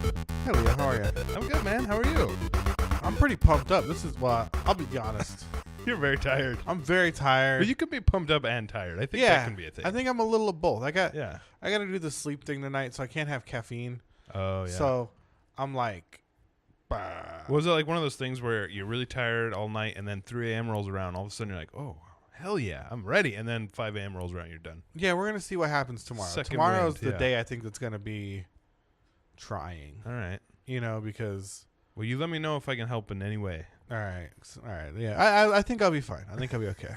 Hey, Leah, how are you? I'm good, man. How are you? I'm pretty pumped up. This is what I'll be honest. You're very tired. I'm very tired. But you could be pumped up and tired. I think yeah, that can be a thing. I think I'm a little of both. I got Yeah. to do the sleep thing tonight, so I can't have caffeine. Oh, yeah. So I'm like, bah. Was it like one of those things where you're really tired all night and then 3 a.m. rolls around, all of a sudden you're like, oh, hell yeah, I'm ready. And then 5 a.m. rolls around, you're done. Yeah, we're gonna see what happens tomorrow. Second Tomorrow's wind, the day I think that's gonna be trying. All right. Because Well, you let me know if I can help in any way. all right, yeah, I think I'll be fine. I think I'll be okay.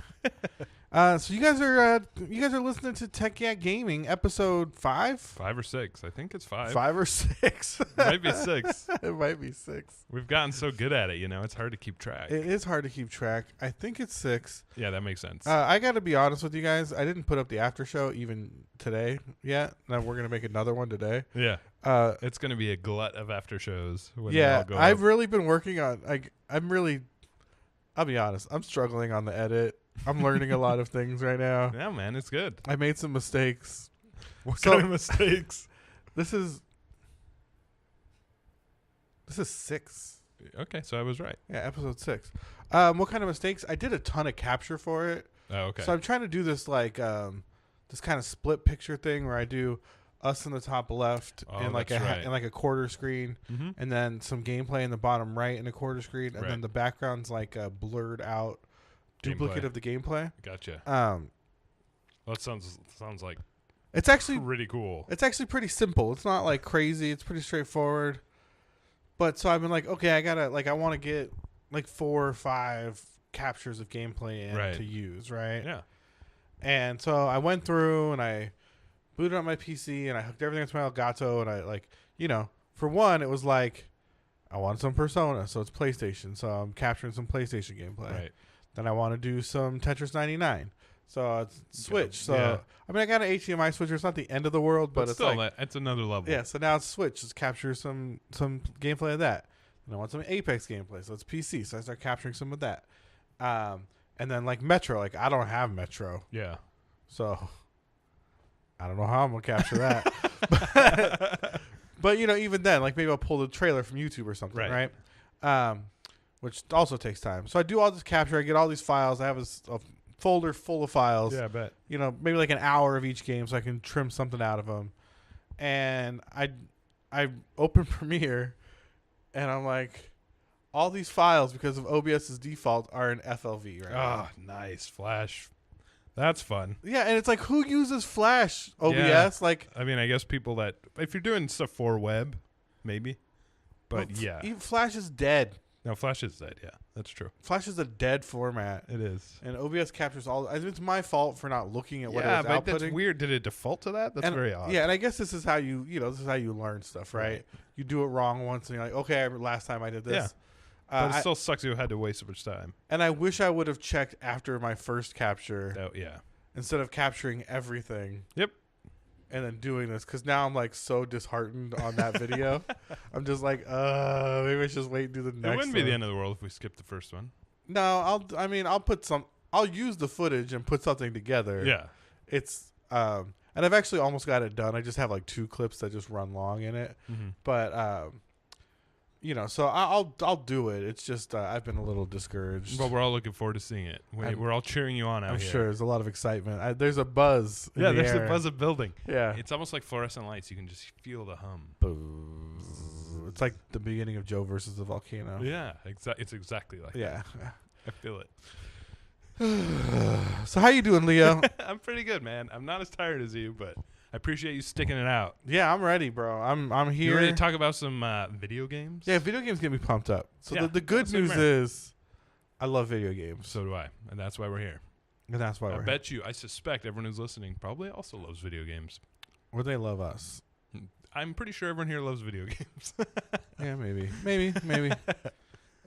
So you guys are listening to Tech Yeah Gaming episode 5? 5 or 6. I think it's 5. 5 or 6? It might be 6. It might be 6. We've gotten so good at it, it's hard to keep track. It is hard to keep track. I think it's 6. Yeah, that makes sense. I got to be honest with you guys. I didn't put up the after show even today yet. Now we're gonna make another one today. yeah. It's going to be a glut of after shows. When they Yeah, all go I've up. really been working on. I'll be honest. I'm struggling on the edit. I'm learning a lot of things right now. Yeah, man, it's good. I made some mistakes. What So- kind of mistakes? This is 6. Okay, so I was right. Yeah, episode 6. What kind of mistakes? I did a ton of capture for it. Oh, okay. So I'm trying to do this this kind of split picture thing where I do us in the top left Oh, and that's right. and like a quarter screen, mm-hmm. and then some gameplay in the bottom right in a quarter screen, and then Right. the background's like a blurred out duplicate Gameplay. of the gameplay. Gotcha. Well, That sounds like it's actually pretty cool. pretty simple. It's not like crazy. It's pretty straightforward. But so I've been like, okay, I want to get like 4 or 5 captures of gameplay in Right. to use, right? Yeah. And so I went through and I booted up my PC and I hooked everything up to my Elgato, and I for one, it was like I want some Persona, so it's PlayStation, so I'm capturing some PlayStation gameplay. Right. Then I want to do some Tetris 99, so it's Switch. So Yeah. I mean, I got an HDMI switcher. It's not the end of the world, but it's still, like it's another level. yeah. So now it's Switch. Just capture some gameplay of that. And I want some Apex gameplay, so it's PC. So I start capturing some of that. And then like Metro, like I don't have Metro. Yeah. So I don't know how I'm gonna capture that. But even then, like maybe I'll pull the trailer from YouTube or something, Right. right? Which also takes time. So I do all this capture. I get all these files. I have a folder full of files. Yeah, I bet. Maybe like an hour of each game, so I can trim something out of them. And I open Premiere, and I'm like, all these files because of OBS's default are in FLV, right? Oh, nice. Flash. That's fun. Yeah, and it's like, who uses Flash OBS? Yeah. Like, I mean, I guess people that, if you're doing stuff for web, maybe. But well, yeah. even Flash is dead. No, Flash is dead. Yeah, that's true. Flash is a dead format, It is. and OBS captures all. It's my fault for not looking at what Yeah, it but was outputting. that's weird. Did it default to that? That's And- very odd. Yeah, and I guess this is how you learn stuff, right? Right. You do it wrong once, and you're like, okay, last time I did this. Yeah. But it I- still sucks you had to waste so much time. and I wish I would have checked after my first capture Oh, yeah. instead of capturing everything. Yep. And then doing this, because now I'm like so disheartened on that video. I'm just like, maybe I should just wait and do the next. It wouldn't be the one. end of the world if we skipped the first one. No, I'll use the footage and put something together. Yeah. It's and I've actually almost got it done. I just have like 2 clips that just run long in it. Mm-hmm. But so I'll do it. It's just I've been a little discouraged. Well, we're all looking forward to seeing it. We're all cheering you on out I'm here. sure there's a lot of excitement. There's a buzz. in Yeah, the there's air. a buzz of building. Yeah. It's almost like fluorescent lights. You can just feel the hum. It's like the beginning of Joe versus the volcano. Yeah, it's exactly like Yeah. that. I feel it. So how you doing, Leo? I'm pretty good, man. I'm not as tired as you, but I appreciate you sticking it out. Yeah, I'm ready, bro. I'm here. You ready to talk about some video games? Yeah, video games get me pumped up. So Yeah, the good same news here. is I love video games. So do I, and that's why we're here. And that's why I we're bet you, I suspect everyone who's listening probably also loves video games. here. Or they love us. I'm pretty sure everyone here loves video games. Yeah, maybe. Maybe.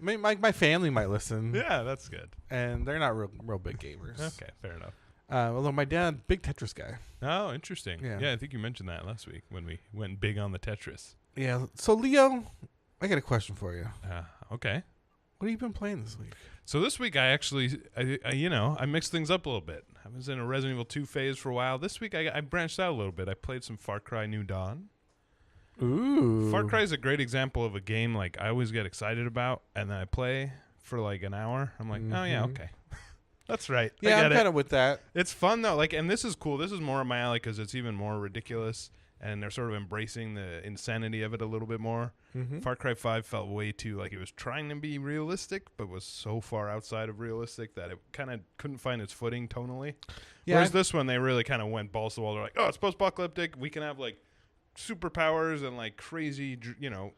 My family might listen. Yeah, that's good. And they're not real big gamers. Okay, fair enough. Although my dad, big Tetris guy. Oh, interesting. Yeah. Yeah, I think you mentioned that last week when we went big on the Tetris. Yeah. So Leo, I got a question for you. Okay. What have you been playing this week? So this week I actually, I mixed things up a little bit. I was in a Resident Evil 2 phase for a while. This week I branched out a little bit. I played some Far Cry New Dawn. Ooh. Far Cry is a great example of a game like I always get excited about, and then I play for like an hour. I'm like, oh yeah, Mhm. okay, that's right. Yeah, I I'm get it. kind of with that. It's fun though, like, and this is cool. This is more of my alley because it's even more ridiculous, and they're sort of embracing the insanity of it a little bit more. Mm-hmm. Far Cry 5 felt way too like it was trying to be realistic, but was so far outside of realistic that it kind of couldn't find its footing tonally. Yeah, Whereas this one, they really kind of went balls to the wall. They're like, oh, it's post-apocalyptic. We can have like superpowers and like crazy,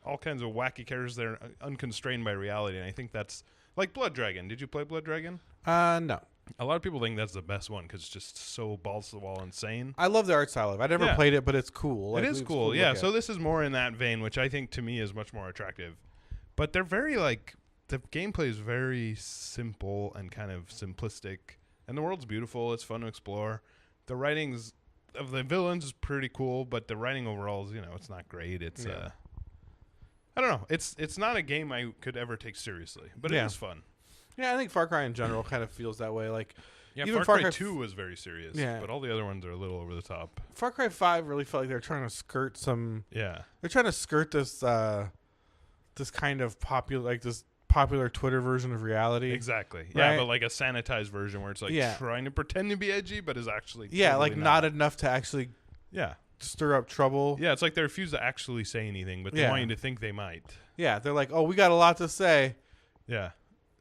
all kinds of wacky characters that are unconstrained by reality. And I think that's like Blood Dragon. Did you play Blood Dragon? No. A lot of people think that's the best one because it's just so balls to the wall insane. I love the art style of it. I never Yeah. played it, but it's cool. Like, It is it's cool, to yeah. look So at. this is more in that vein, which I think to me is much more attractive. But they're very like the gameplay is very simple and kind of simplistic, and the world's beautiful. It's fun to explore. The writings of the villains is pretty cool, but the writing overall is it's not great. It's Yeah. I don't know. It's not a game I could ever take seriously, but Yeah. it is fun. Yeah, I think Far Cry in general kind of feels that way. Like Yeah, Even Far Far Cry Cry 2 was very serious, Yeah. but all the other ones are a little over the top. Far Cry 5 really felt like they're trying to skirt some. Yeah. They're trying to skirt this this kind of this popular Twitter version of reality. Exactly. Yeah, Right? but like a sanitized version where it's like Yeah. trying to pretend to be edgy, but is actually Yeah, totally like not enough to actually Yeah, stir up trouble. yeah. It's like they refuse to actually say anything, but they Yeah. want you to think they might. Yeah, they're like, oh, we got a lot to say, Yeah.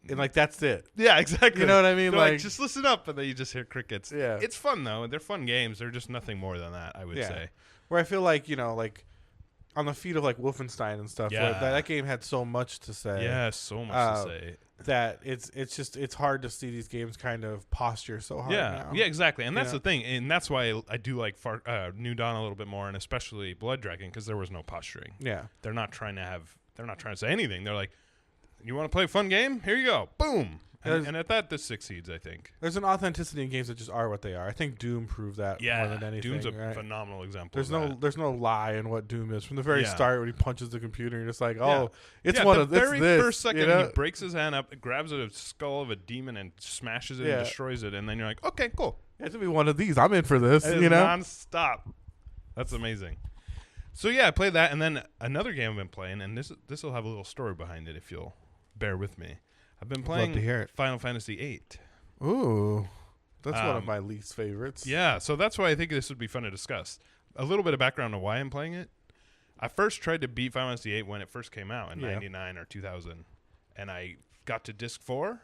and like that's it. Yeah, exactly. You know what I mean? They're like, Like, just listen up, and then you just hear crickets. Yeah. It's fun though. They're fun games. They're just nothing more than that. I would Yeah. say. where I feel like like on the feet of like Wolfenstein and stuff. Yeah. Where that game had so much to say. Yeah, so much Uh, to say. That it's hard to see these games kind of posture so hard. Yeah, now. yeah, exactly, and that's know? the thing, and that's why I do like New Dawn a little bit more, and especially Blood Dragon, because there was no posturing. Yeah. They're not trying to say anything. They're like, you want to play a fun game? Here you go, boom. There's- And at that, this succeeds, I think. There's an authenticity in games that just are what they are. I think Doom proved that Yeah, more than anything. Doom's a right? phenomenal example. There's of no that. there's no lie in what Doom is from the very Yeah. start when he punches the computer. You're just like, Yeah. oh, it's yeah, one the of it's very this. first second you know? he breaks his hand up, grabs a skull of a demon, and smashes it Yeah. and destroys it, and then you're like, okay, cool. It should be one of these. I'm in for this. It is You know. nonstop. That's amazing. So yeah, I played that, and then another game I've been playing, and this will have a little story behind it if you'll bear with me. I've been playing to hear it. Final Fantasy VIII. Ooh, that's one of Um, my least favorites. Yeah, so that's why I think this would be fun to discuss. A little bit of background on why I'm playing it. I first tried to beat Final Fantasy VIII when it first came out in Yeah. 99 or 2000, and I got to disc 4,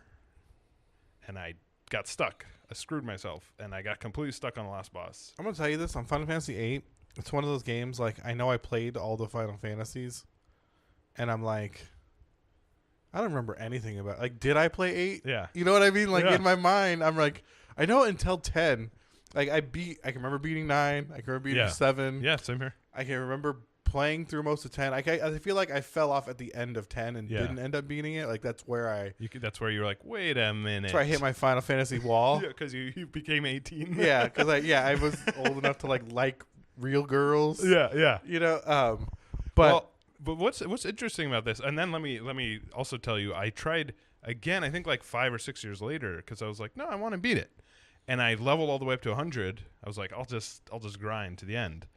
and I got stuck. I screwed myself, and I got completely stuck on the last boss. I'm gonna tell you this on Final Fantasy VIII. It's one of those games like I know I played all the Final Fantasies, and I'm like, I don't remember anything about. Like, did I play 8? Yeah. You know what I mean? Like Yeah. in my mind, I'm like, I know until 10. Like I can remember beating 9. I can remember beating Yeah. 7. Yeah, same here. I can remember playing through most of 10. I feel like I fell off at the end of 10 and Yeah. didn't end up beating it. Like that's where That's where you're like, wait a minute. I hit my Final Fantasy wall. Yeah, because you became 18. Yeah, because I was old enough to like real girls. yeah, yeah. You know, but But what's interesting about this, and then let me also tell you, I tried again. I think like 5 or 6 years later, because I was like, no, I want to beat it, and I leveled all the way up to 100. I was like, I'll just grind to the end.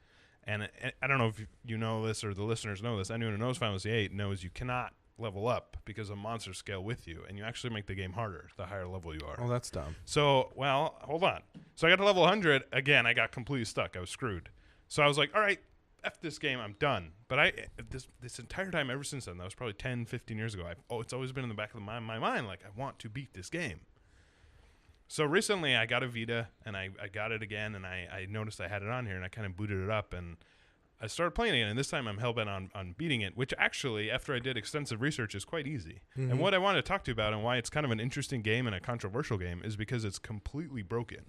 And I don't know if you know this or the listeners know this. Anyone who knows Final Fantasy VIII knows you cannot level up because a monster scale with you, and you actually make the game harder the higher level you are. oh, that's dumb. So, well, hold on. So I got to level 100. Again, I got completely stuck. I was screwed. So I was like, all right, F this game. I'm done. But this entire time, ever since then, that was probably 10, 15 years ago, it's always been in the back of my mind, like, I want to beat this game. So recently, I got a Vita, and I got it again, and I noticed I had it on here, and I kind of booted it up, and I started playing it again, and this time I'm hell-bent on beating it, which actually, after I did extensive research, is quite easy. Mm-hmm. And what I want to talk to you about and why it's kind of an interesting game and a controversial game is because it's completely broken.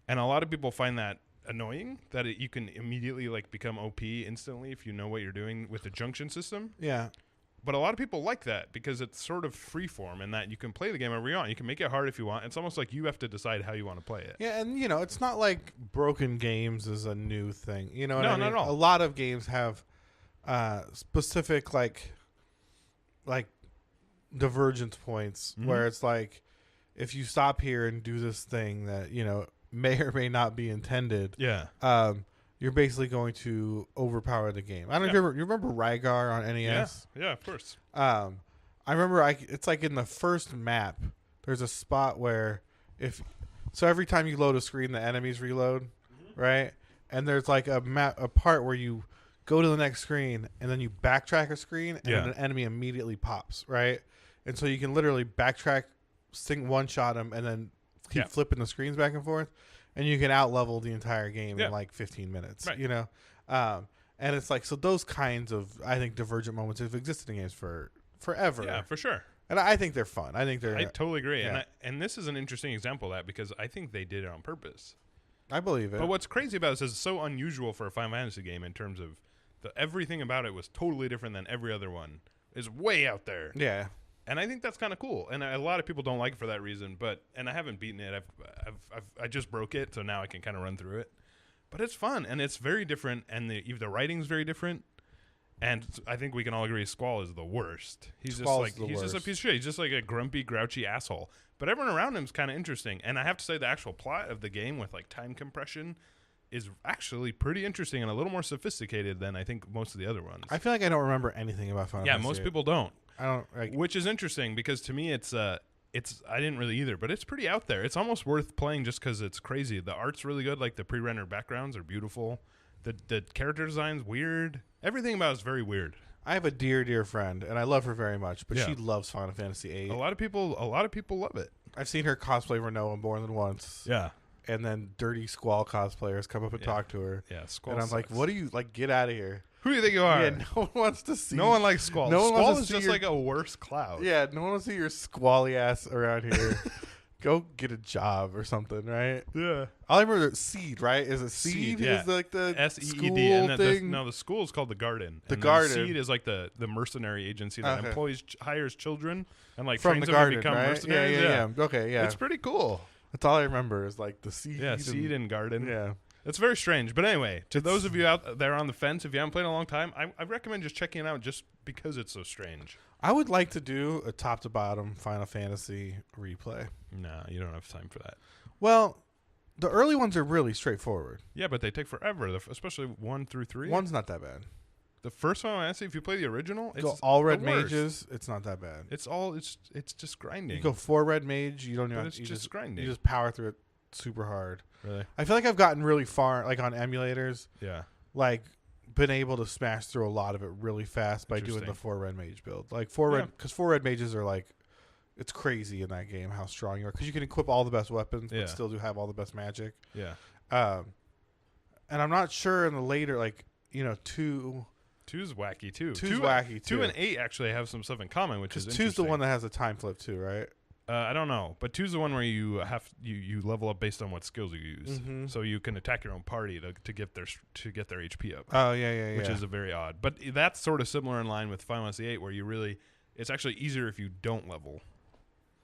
And a lot of people find that annoying, that you can immediately like become OP instantly if you know what you're doing with the junction system. Yeah. But a lot of people like that because it's sort of freeform in that you can play the game however you want. You can make it hard if you want. It's almost like you have to decide how you want to play it. Yeah, and it's not like broken games is a new thing. You know what No, I mean? not at all. A lot of games have specific like divergence points Mhm. where it's like if you stop here and do this thing that may or may not be intended, Yeah. you're basically going to overpower the game. I don't know if you remember Rygar on NES. Yeah, of course. I remember it's like in the first map. There's a spot where every time you load a screen, the enemies reload, right? And there's like a part where you go to the next screen and then you backtrack a screen and then an enemy immediately pops, right? And so you can literally backtrack, one shot him, and then keep flipping the screens back and forth, and you can out level the entire game in like 15 minutes, right. you know? And it's like, so those kinds of, I think, divergent moments have existed in games for forever. Yeah, for sure. And I think they're fun. I totally agree. Yeah. And this is an interesting example of that because I think they did it on purpose. I believe it. But what's crazy about this is it's so unusual for a Final Fantasy game in terms of everything about it was totally different than every other one. It's way out there. Yeah. And I think that's kind of cool. And a lot of people don't like it for that reason. And I haven't beaten it. I just broke it, so now I can kind of run through it. But it's fun, and it's very different, and the writing's very different. And I think we can all agree Squall is the worst. He's just a piece of shit. He's just like a grumpy, grouchy asshole. But everyone around him is kind of interesting. And I have to say the actual plot of the game with like time compression is actually pretty interesting and a little more sophisticated than I think most of the other ones. I feel like I don't remember anything about Final Fantasy. Yeah, most people don't. I don't. Like, which is interesting because to me it's I didn't really either, but it's pretty out there. It's almost worth playing just because it's crazy. The art's really good. Like the pre-rendered backgrounds are beautiful. The character design's weird. Everything about it's very weird. I have a dear friend, and I love her very much, but she loves Final Fantasy VIII. A lot of people love it. I've seen her cosplay Rinoa more than once. Yeah. And then dirty Squall cosplayers come up and talk to her. Yeah, Squall and I'm sucks. like, what do you, like, get out of here. Who do you think you are? Yeah, no one wants to see. No one likes Squall. No one Squall wants to is see just your, like a worse cloud. Yeah, no one wants to see your squally ass around here. Go get a job or something, right? Yeah. I remember Seed, right? Is it Seed? Yeah. Is like the SEED. school and thing? the school is called the Garden. The and Garden. Seed is like the mercenary agency that hires children and like From trains the them Garden, to become right? mercenaries. Yeah. Okay, yeah. It's pretty cool. That's all I remember is like the Seed. Yeah, Seed and Garden. Yeah. It's very strange. But anyway, to those of you out there on the fence, if you haven't played in a long time, I recommend just checking it out just because it's so strange. I would like to do a top to bottom Final Fantasy replay. Nah, you don't have time for that. Well, the early ones are really straightforward. Yeah, but they take forever, especially 1 through 3. One's not that bad. The first Final Fantasy, if you play the original, it's go all red the worst. mages. It's not that bad. It's just grinding. You go 4 red mage. You don't know. It's just grinding. You just power through it super hard. Really? I feel like I've gotten really far, like on emulators. Yeah. Like been able to smash through a lot of it really fast by doing the 4 red mage build. Like 4 red, because 4 red mages are like, it's crazy in that game how strong you are because you can equip all the best weapons but still do have all the best magic. Yeah. And I'm not sure in the later, like, you know, 2's wacky too. 2's wacky too. 2 and 8 actually have some stuff in common, which is interesting. 2's the one that has a time flip too, right? I don't know, but 2's the one where you level up based on what skills you use, so you can attack your own party to get their HP up. Oh yeah. Which is a very odd, but that's sort of similar in line with Final Fantasy VIII, where it's actually easier if you don't level.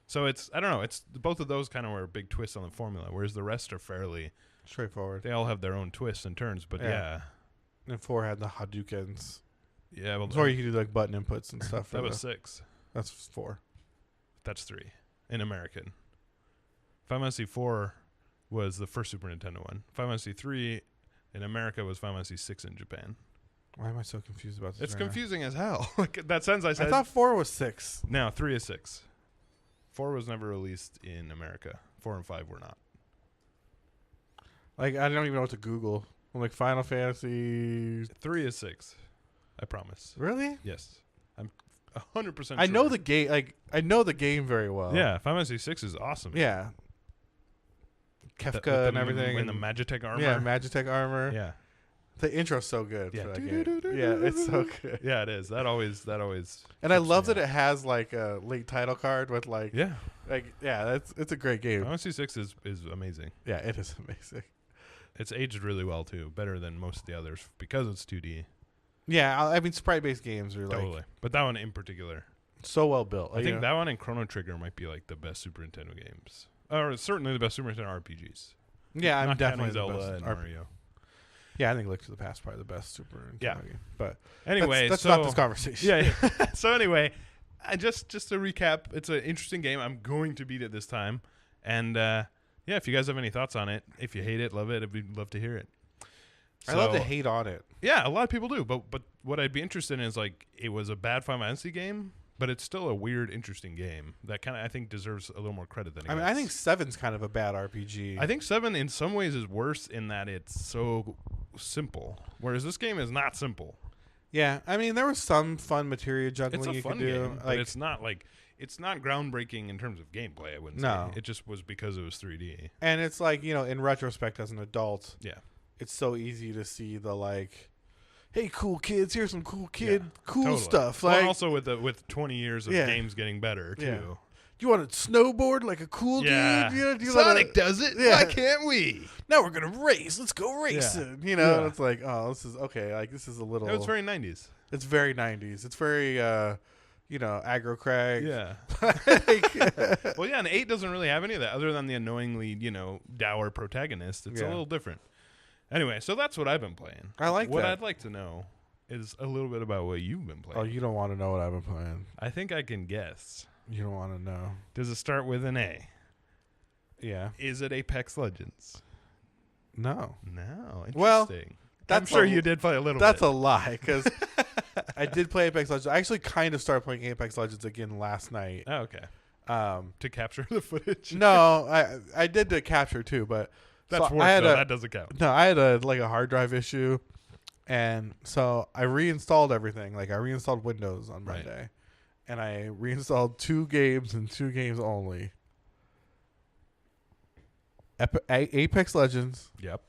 So I don't know, it's both of those kind of were a big twist on the formula, whereas the rest are fairly straightforward. They all have their own twists and turns, but yeah. And 4 had the Hadoukens. Yeah, well, or you could do like button inputs and stuff. That was 6. That's 4. That's 3 in American. Final Fantasy 4 was the first Super Nintendo one. Final Fantasy 3 in America was Final Fantasy 6 in Japan. Why am I so confused about this? It's confusing as hell. Like that sentence I said. I thought 4 was 6. No, 3 is 6. 4 was never released in America. 4 and 5 were not. Like I don't even know what to Google. I'm like Final Fantasy. 3 is 6. I promise. Really? Yes. I'm 100% sure. I know the game. Like I know the game very well. Yeah, Final Fantasy 6 is awesome. Yeah. Kefka and everything, and the Magitech armor. Yeah, Magitech armor. Yeah. The intro's so good. Yeah. For that game. Yeah, it's so good. Yeah, it is. That always. And I love that it has like a late title card with like. Yeah. It's a great game. Final Fantasy 6 is amazing. Yeah, it is amazing. It's aged really well too, better than most of the others because it's 2D. Yeah, I mean sprite-based games are like totally, but that one in particular, so well built. I think that one and Chrono Trigger might be like the best Super Nintendo games, or certainly the best Super Nintendo RPGs. Yeah, I'm Not definitely Zelda the best and Mario. Yeah, I think Link to the Past is probably the best Super Nintendo game. But anyway, that's not this conversation. Yeah. So anyway, just to recap, it's an interesting game. I'm going to beat it this time, and yeah, if you guys have any thoughts on it, if you hate it, love it, we'd love to hear it. I love to So- hate on it. Yeah, a lot of people do. But what I'd be interested in is like it was a bad Final Fantasy game, but it's still a weird, interesting game that kind of I think deserves a little more credit than it I mean, gets. I think 7's kind of a bad RPG. I think 7 in some ways is worse in that it's so simple, whereas this game is not simple. Yeah, I mean, there was some fun materia It's juggling a you fun could do. game, but it's not groundbreaking in terms of gameplay. I wouldn't No. say. It just was because it was 3D. and it's like, in retrospect as an adult, Yeah, it's so easy to see the like, hey, cool kids, here's some cool Yeah, cool totally. stuff. Well, Like, also with 20 years of Yeah. games getting better too. Yeah. you want to snowboard like a cool Yeah, dude? You Sonic does it. Yeah. Why can't we? Now we're gonna race. Let's go racing. Yeah. And it's like, oh, this is okay. Like this is a little. It was very 90s. It's very 90s. It's very, aggro crag. Yeah. Like- Well, yeah, and 8 doesn't really have any of that other than the annoyingly, dour protagonist. It's a Yeah. little different. Anyway, so that's what I've been playing. I like what that. I'd like to know is a little bit about what you've been playing. Oh, you don't want to know what I've been playing. I think I can guess. You don't want to know. Does it start with an A? Yeah. Is it Apex Legends? No. No. Well, Interesting. I'm that's sure a- you did play a little That's bit. a lie because I did play Apex Legends. I actually kind of started playing Apex Legends again last night. Oh, okay. To capture the footage. No, I did the capture too, but That's so work, I had though. a- That doesn't count. No, I had a hard drive issue, and so I reinstalled everything. Like I reinstalled Windows on Right. Monday, and I reinstalled 2 games and 2 games only. Apex Legends Yep.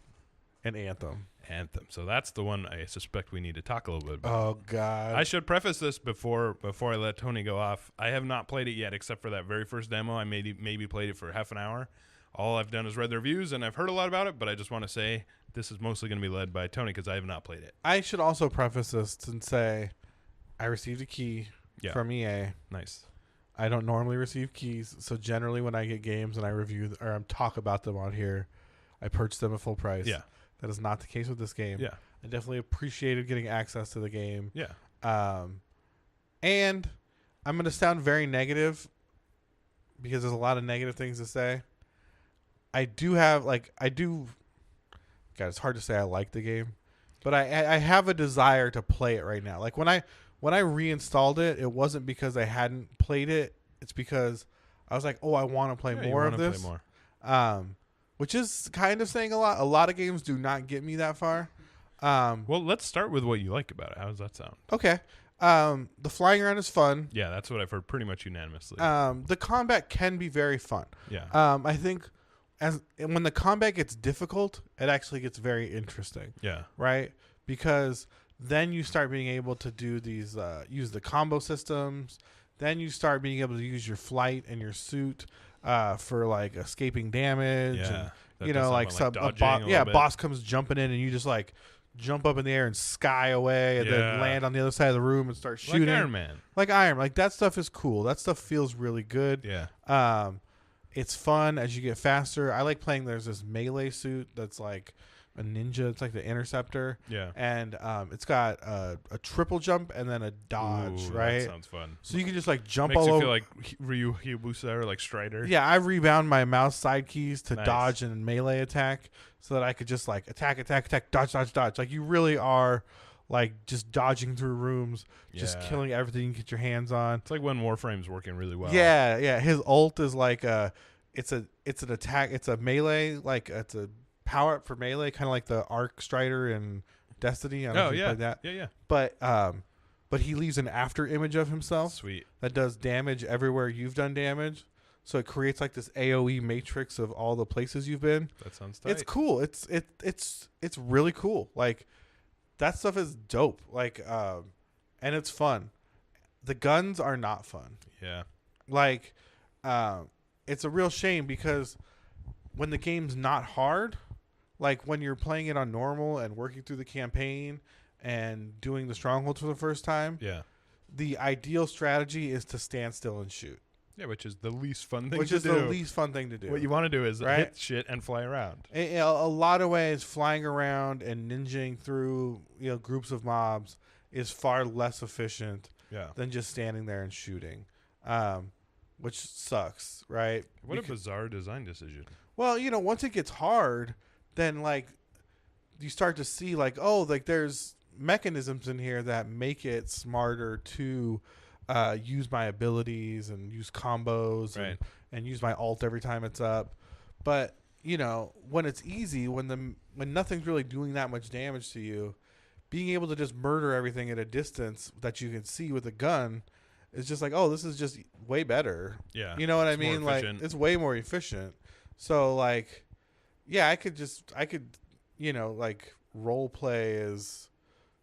and Anthem. Anthem. So that's the one I suspect we need to talk a little bit about. Oh God! I should preface this before I let Tony go off. I have not played it yet, except for that very first demo. I maybe played it for half an hour. All I've done is read the reviews, and I've heard a lot about it. But I just want to say this is mostly going to be led by Tony because I have not played it. I should also preface this and say I received a key Yeah. from EA. Nice. I don't normally receive keys, so generally when I get games and I review or I talk about them on here, I purchase them at full price. Yeah. That is not the case with this game. Yeah. I definitely appreciated getting access to the game. Yeah. And I'm going to sound very negative because there's a lot of negative things to say. God, it's hard to say I like the game, but I have a desire to play it right now. Like when I reinstalled it, it wasn't because I hadn't played it. It's because I was like, oh, I want to play Yeah, you more of wanna this. play more. Which is kind of saying a lot. A lot of games do not get me that far. Well, let's start with what you like about it. How does that sound? Okay. The flying around is fun. Yeah, that's what I've heard pretty much unanimously. The combat can be very fun. yeah. I think when the combat gets difficult, it actually gets very interesting, Yeah. right? Because then you start being able to do these, use the combo systems. Then you start being able to use your flight and your suit for like escaping damage. Yeah. And, That you does know, sound like about, some dodging a little bit. boss comes jumping in and you just like jump up in the air and sky away and then Yeah. land on the other side of the room and start shooting. Like Iron Man. Like Iron, like that stuff is cool. That stuff feels really good. Yeah. It's fun as you get faster. I like playing. There's this melee suit that's like a ninja. It's like the interceptor, Yeah. and it's got a triple jump and then a dodge. Ooh, right, That sounds fun. so you can just like jump Makes all you over. feel like Ryu Hayabusa or like Strider. Yeah, I rebound my mouse side keys to Nice. dodge and melee attack, so that I could just like attack, dodge. Like you really are like just dodging through rooms, just Yeah. killing everything you get your hands on. It's like when Warframe's working really well. Yeah. His ult is like it's an attack. It's a melee, like it's a power up for melee, kind of like the Arc Strider in Destiny. I don't know Oh if you yeah. played that. Yeah. But he leaves an after image of himself Sweet. that does damage everywhere you've done damage. So it creates like this AOE matrix of all the places you've been. That sounds tight. It's cool. It's really cool. Like that stuff is dope. Like and it's fun. The guns are not fun. Yeah. Like it's a real shame because when the game's not hard, like when you're playing it on normal and working through the campaign and doing the strongholds for the first time, Yeah. the ideal strategy is to stand still and shoot, Yeah, which is the least fun thing which to is do. the least fun thing to do. What you want to do is Right? hit shit and fly around. In a lot of ways, flying around and ninjing through groups of mobs is far less efficient Yeah. than just standing there and shooting, which sucks, right? What a bizarre design decision. Well, once it gets hard, then like you start to see like, oh, like there's mechanisms in here that make it smarter to use my abilities and use combos Right. and use my ult every time it's up. But you know, when it's easy, when nothing's really doing that much damage to you, being able to just murder everything at a distance that you can see with a gun is just like, oh, this is just way better. Yeah. You know what I It's more mean? Like efficient. it's way more efficient. So like, yeah, I could, you know, like role play as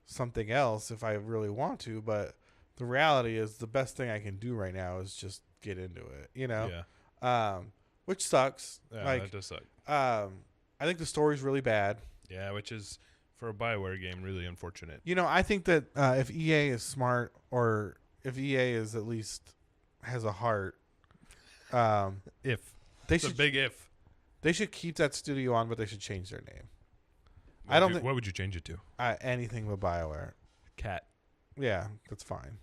something else if I really want to, but the reality is the best thing I can do right now is just get into it, you know? Yeah. Which sucks. Yeah, Like, that does suck. I think the story's really bad. Yeah, which is for a BioWare game really unfortunate. You know, I think that if EA is smart, or if EA is at least has a heart, If they it's a should big if. they should keep that studio on, but they should change their name. What I don't would you- think what would you change it to? anything but BioWare. Cat. Yeah, that's fine.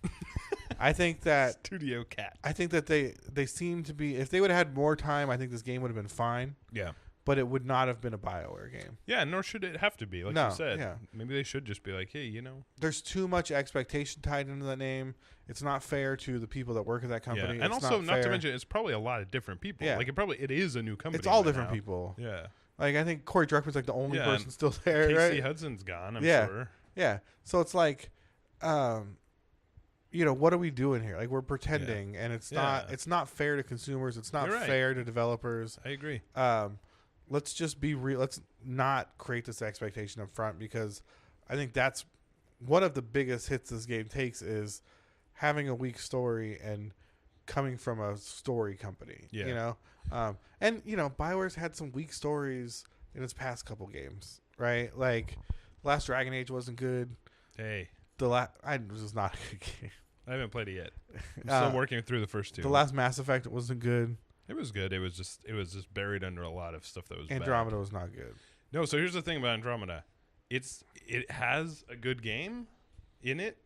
I think that Studio Cat. they seem to be. If they would have had more time, I think this game would have been fine. Yeah. But it would not have been a BioWare game. Yeah, nor should it have to be. Like No, you said, yeah. maybe they should just be like, hey, you know. There's too much expectation tied into that name. It's not fair to the people that work at that company. Yeah. And It's also, not to fair. mention, it's probably a lot of different people. Yeah. Like, it is a new company. It's all by different now. people. Yeah. Like I think Corey Druckmann's like the only Yeah, person and still there, Casey right? Hudson's gone, I'm Yeah. sure. Yeah. So it's like, you know, what are we doing here? Like we're pretending, and it's Yeah. not fair to consumers. It's not You're right. fair to developers. I agree. Let's just be real. Let's not create this expectation up front, because I think that's one of the biggest hits this game takes is having a weak story and coming from a story company. Yeah. You know, and you know, BioWare's had some weak stories in its past couple games, right? Like Last Dragon Age wasn't good. Hey, I was not a good game. I haven't played it yet. I'm Uh, still working through the first two. The last Mass Effect wasn't good. It was good. It was just buried under a lot of stuff that was bad. Andromeda was not good. No, so here's the thing about Andromeda. It has a good game in it,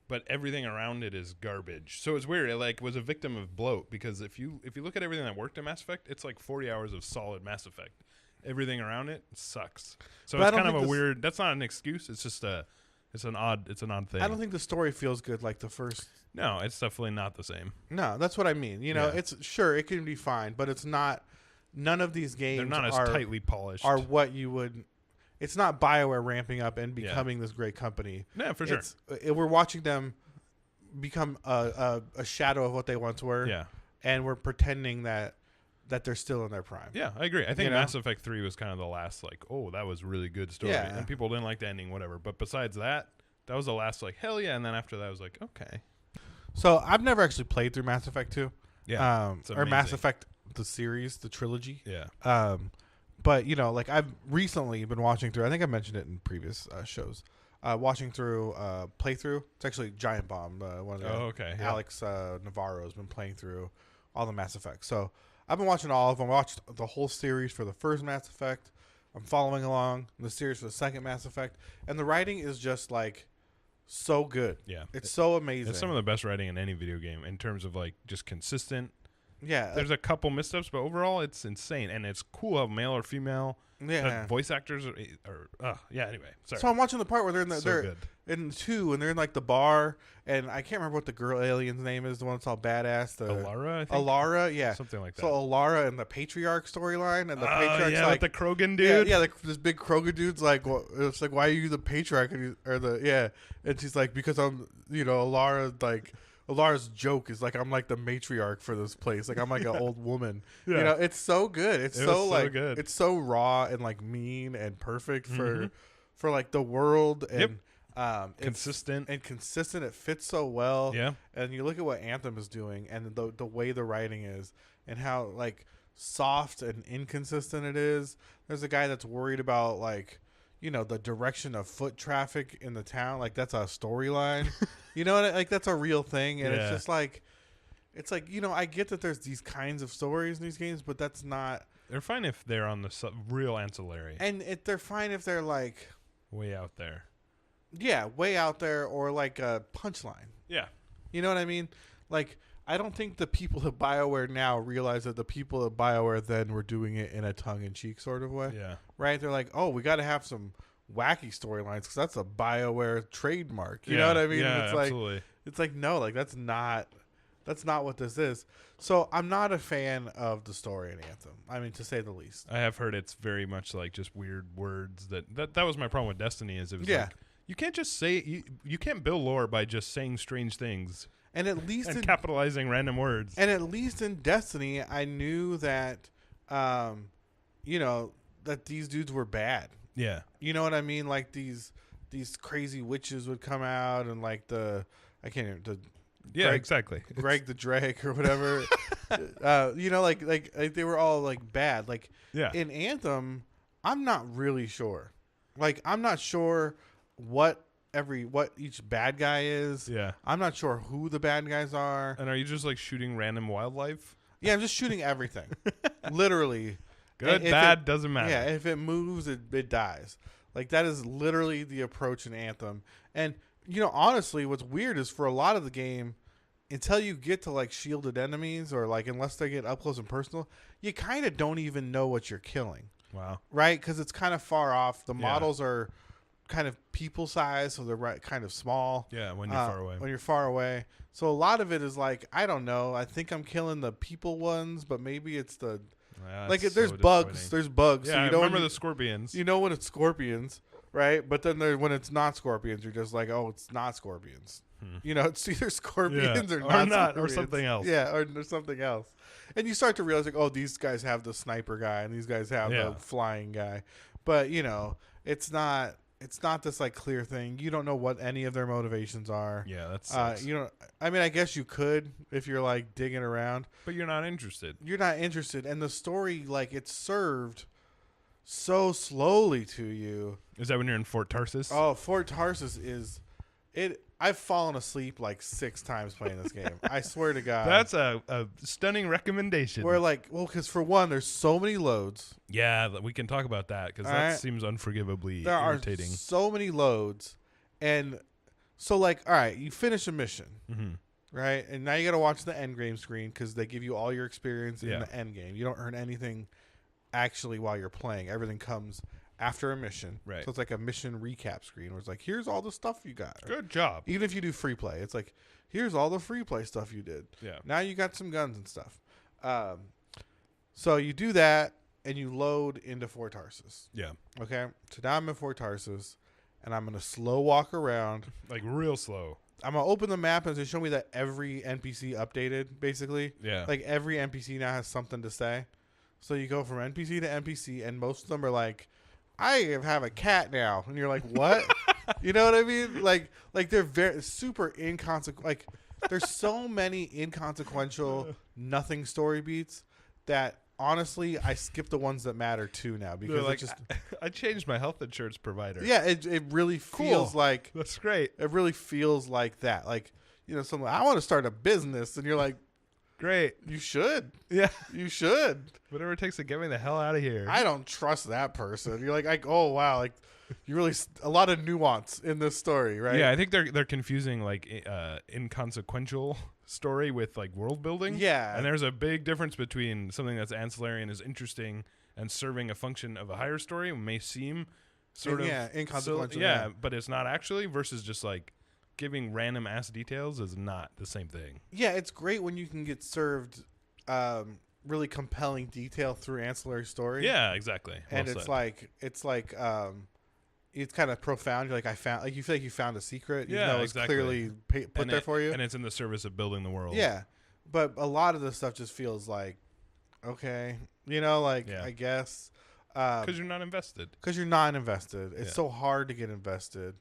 but everything around it is garbage. So it's weird. It like was a victim of bloat, because if you look at everything that worked in Mass Effect, it's like 40 hours of solid Mass Effect. Everything around it sucks. So But I it's don't kind of think a this- weird. That's not an excuse. It's just it's an odd thing. I don't think the story feels good like the first. No, it's definitely not the same. No, that's what I mean. You know, Yeah. it's sure it can be fine, but it's not. None of these games They're not as are tightly polished. are what you would. It's not BioWare ramping up and Yeah. becoming this great company. Yeah, for sure. We're watching them become a shadow of what they once were. Yeah. And we're pretending that they're still in their prime. Yeah, I agree. I think You know? Mass Effect 3 was kind of the last, like, oh, that was really good story. Yeah. And people didn't like the ending, whatever. But besides that, that was the last, like, hell yeah. And then after that, I was like, okay. So I've never actually played through Mass Effect 2. It's Or Mass amazing. Effect, the series, the trilogy. Yeah. But you know, like I've recently been watching through. I think I mentioned it in previous shows. Watching through playthrough. It's actually Giant Bomb. One of the Okay. Yeah. Alex Navarro has been playing through all the Mass Effects. So I've been watching all of them. I watched the whole series for the first Mass Effect. I'm following along in the series for the second Mass Effect, and the writing is just like so good. Yeah. It's so amazing. It's some of the best writing in any video game in terms of, like, just consistent. Yeah, There's a couple missteps, but overall, it's insane. And it's cool how male or female voice actors are yeah, anyway. Sorry. So I'm watching the part where they're in the, So they're good. in 2 and they're in like the bar, and I can't remember what the girl alien's name is, the one that's all badass. The Alara, I think. Alara, yeah. Something like that. So Alara and the Patriarch storyline, and the Patriarch's yeah, like with the Krogan yeah, dude. yeah, like this big Krogan dude's like, it's like, why are you the Patriarch? And and she's like, because I'm, you know, Alara's joke is like, I'm like the matriarch for this place. Like I'm like an old woman. Yeah. You know, it's so good. It's It so was so like good. it's so raw and like mean and perfect Mhm. for like the world, and Yep. it's- Consistent. and consistent. It fits so well. Yeah. And you look at what Anthem is doing, and the way the writing is, and how like soft and inconsistent it is. There's a guy that's worried about like, you know, the direction of foot traffic in the town. Like that's a storyline. You know, like that's a real thing, and it's Yeah. just like, it's like, you know, I get that there's these kinds of stories in these games, but that's not. They're fine if they're on the real ancillary. And they're fine if they're like, Way out there. yeah, way out there, or like a punchline. Yeah. You know what I mean? Like, I don't think the people at BioWare now realize that the people at BioWare then were doing it in a tongue-in-cheek sort of way, Yeah. right? They're like, oh, we got to have some wacky storylines because that's a BioWare trademark. You know what I mean? Yeah, It's absolutely. no, like that's not what this is. So I'm not a fan of the story in Anthem. I mean, to say the least. I have heard it's very much like just weird words. That was my problem with Destiny. Is it was Yeah. like you can't just say you can't build lore by just saying strange things And at least and in, capitalizing random words. and at least in Destiny, I knew that, you know, that these dudes were bad. Yeah. You know what I mean? Like these crazy witches would come out and like I can't even Yeah, Greg- exactly. Greg the Drake or whatever. You know, like they were all like bad. Like Yeah. in Anthem, I'm not really sure. Like I'm not sure what each bad guy is. Yeah. I'm not sure who the bad guys are. And are you just like shooting random wildlife? Yeah, I'm just shooting everything. Literally. Good, If bad, doesn't matter. Yeah, if it moves, it dies. Like that is literally the approach in Anthem. And you know, honestly, what's weird is for a lot of the game, until you get to like shielded enemies or like unless they get up close and personal, you kind of don't even know what you're killing, Wow. right? Because it's kind of far off. The Yeah. models are kind of people size, so they're kind of small. Yeah, when you're far away. When you're far away. So a lot of it is like, I don't know. I think I'm killing the people ones, but maybe it's the like That's there's so bugs. disappointing. There's bugs. Yeah, so I you know remember the scorpions. you know when it's scorpions, right? But then when it's not scorpions, you're just like, oh, it's not scorpions. You know, it's either scorpions or not or scorpions. something else. Yeah, or something else. And you start to realize, like, oh, these guys have the sniper guy and these guys have Yeah. the flying guy. But, you know, it's not this, like, clear thing. You don't know what any of their motivations are. Yeah, that's. You know, I mean, I guess you could if you're, like, digging around. But you're not interested. You're not interested. And the story, like, it's served so slowly to you. Is that when you're in Fort Tarsus? Oh, Fort Tarsus is it. I've fallen asleep like 6 times playing this game. I swear to God. That's a stunning recommendation. We're like, well, because for one, there's so many loads. Yeah, we can talk about that because All that right. seems unforgivably There irritating. are so many loads, and so like, all right, you finish a mission, Mm-hmm. right, and now you got to watch the end game screen because they give you all your experience in Yeah. the end game. You don't earn anything actually while you're playing. Everything comes after a mission. Right. So it's like a mission recap screen where it's like, here's all the stuff you got. Good job. Even if you do free play, it's like, here's all the free play stuff you did. Yeah. Now you got some guns and stuff. So you do that, and you load into Fort Tarsus. Yeah. Okay? So now I'm in Fort Tarsus, and I'm going to slow walk around. Like real slow. I'm going to open the map, and it's going to show me that every NPC updated, basically. Yeah. Like, every NPC now has something to say. So you go from NPC to NPC, and most of them are like, I have a cat now. And you're like, what? You know what I mean? Like they're very super inconsequential. Like there's so many inconsequential nothing story beats that honestly I skip the ones that matter too now because like, it just I changed my health insurance provider. yeah it really feels Cool. like That's great. it really feels like that. Like, you know, someone, I want to start a business, and you're like, Great. you should. Yeah. You should. Whatever it takes to get me the hell out of here. I don't trust that person. You're like, oh wow, like you really a lot of nuance in this story, right? Yeah, I think they're confusing like inconsequential story with like world building. Yeah. And there's a big difference between something that's ancillary and is interesting and serving a function of a higher story may seem sort of inconsequential. yeah, but it's not actually versus just like giving random ass details is not the same thing. Yeah, it's great when you can get served really compelling detail through ancillary story. Yeah, exactly. And Well it's said. it's kind of profound. You're like, you feel like you found a secret. Yeah, even though it's exactly. clearly put there for you. And it's in the service of building the world. Yeah, but a lot of the stuff just feels like, okay, you know, like Yeah. I guess Because you're not invested. because you're not invested. It's Yeah. so hard to get invested.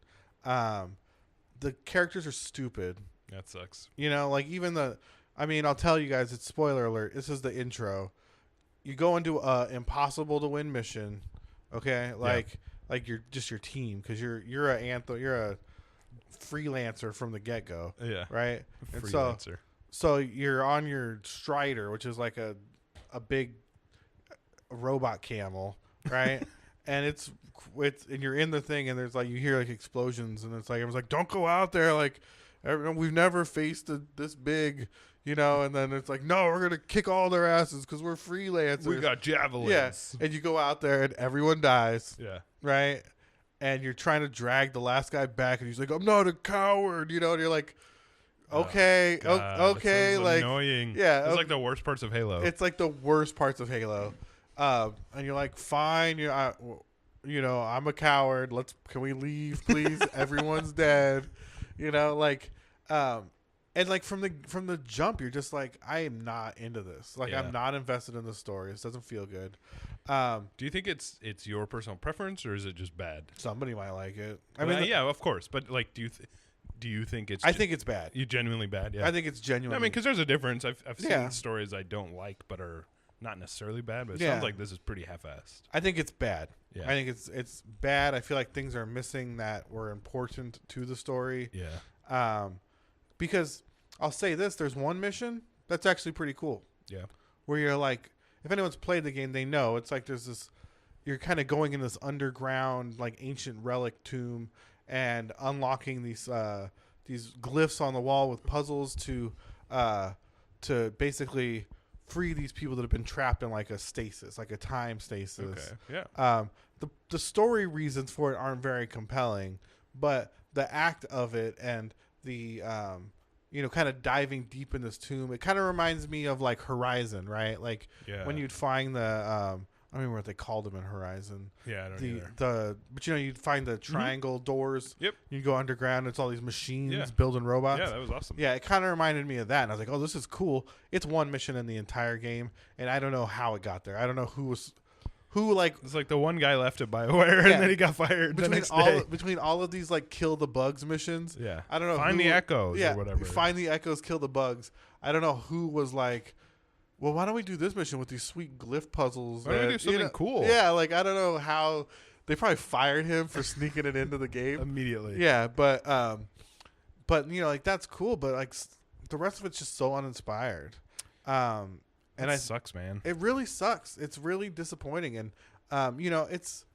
The characters are stupid. That sucks. You know, like even I mean, I'll tell you guys, it's spoiler alert. This is the intro. You go into a impossible to win mission, okay? Like you're just your team because you're a freelancer from the get go, Yeah. right? And Freelancer. so you're on your Strider, which is like a big robot camel, right? And it's and you're in the thing, and there's like you hear like explosions, and it's like everyone's like, "Don't go out there!" Like we've never faced this big, you know. And then it's like, "No, we're gonna kick all their asses because we're freelancers." We got javelins. yeah, and you go out there, and everyone dies, Yeah. right? and you're trying to drag the last guy back, and he's like, "I'm not a coward," you know, and you're like, "Okay, God, okay," that sounds like, annoying. yeah, It's like the worst parts of Halo. it's like the worst parts of Halo, and you're like, "Fine, you know, I'm a coward. Can we leave, please? Everyone's dead," you know, like, and like from the jump, you're just like, I am not into this. Like, Yeah. I'm not invested in the story. This doesn't feel good. Do you think it's your personal preference, or is it just bad? Somebody might like it. I Well, mean, yeah, of course. But like, do you think it's? I think it's bad. you genuinely bad. Yeah. I think it's genuinely. I mean, because there's a difference. I've seen Yeah. stories I don't like, but are not necessarily bad. But it Yeah. sounds like this is pretty half-assed. I think it's bad. Yeah. I think it's bad. I feel like things are missing that were important to the story. Yeah. Because I'll say this: there's one mission that's actually pretty cool. Yeah. Where you're like, if anyone's played the game, they know it's like there's this. You're kind of going in this underground, like ancient relic tomb, and unlocking these glyphs on the wall with puzzles to basically free these people that have been trapped in like a stasis, like a time stasis. Okay. Yeah. The story reasons for it aren't very compelling, but the act of it and the kind of diving deep in this tomb, it kind of reminds me of like Horizon, right? Like Yeah. when you'd find the I don't remember what they called them in Horizon. Yeah. I don't either. But you'd find the triangle doors. Yep. You'd go underground. It's all these machines Yeah. building robots. Yeah, that was awesome. Yeah, it kind of reminded me of that, and I was like, "Oh, this is cool." It's one mission in the entire game, and I don't know how it got there. I don't know who like It's like the one guy left at BioWare, Yeah. and then he got fired the next day. between all of these like kill the bugs missions. Yeah. I don't know. Find the echoes Yeah, or whatever. find the echoes, kill the bugs. I don't know who was like, well, why don't we do this mission with these sweet glyph puzzles? Why don't we that, do something cool? Yeah, like I don't know how they probably fired him for sneaking it into the game. Immediately. Yeah, but like that's cool, but like the rest of it's just so uninspired. And That sucks, man. it really sucks. It's really disappointing, and it's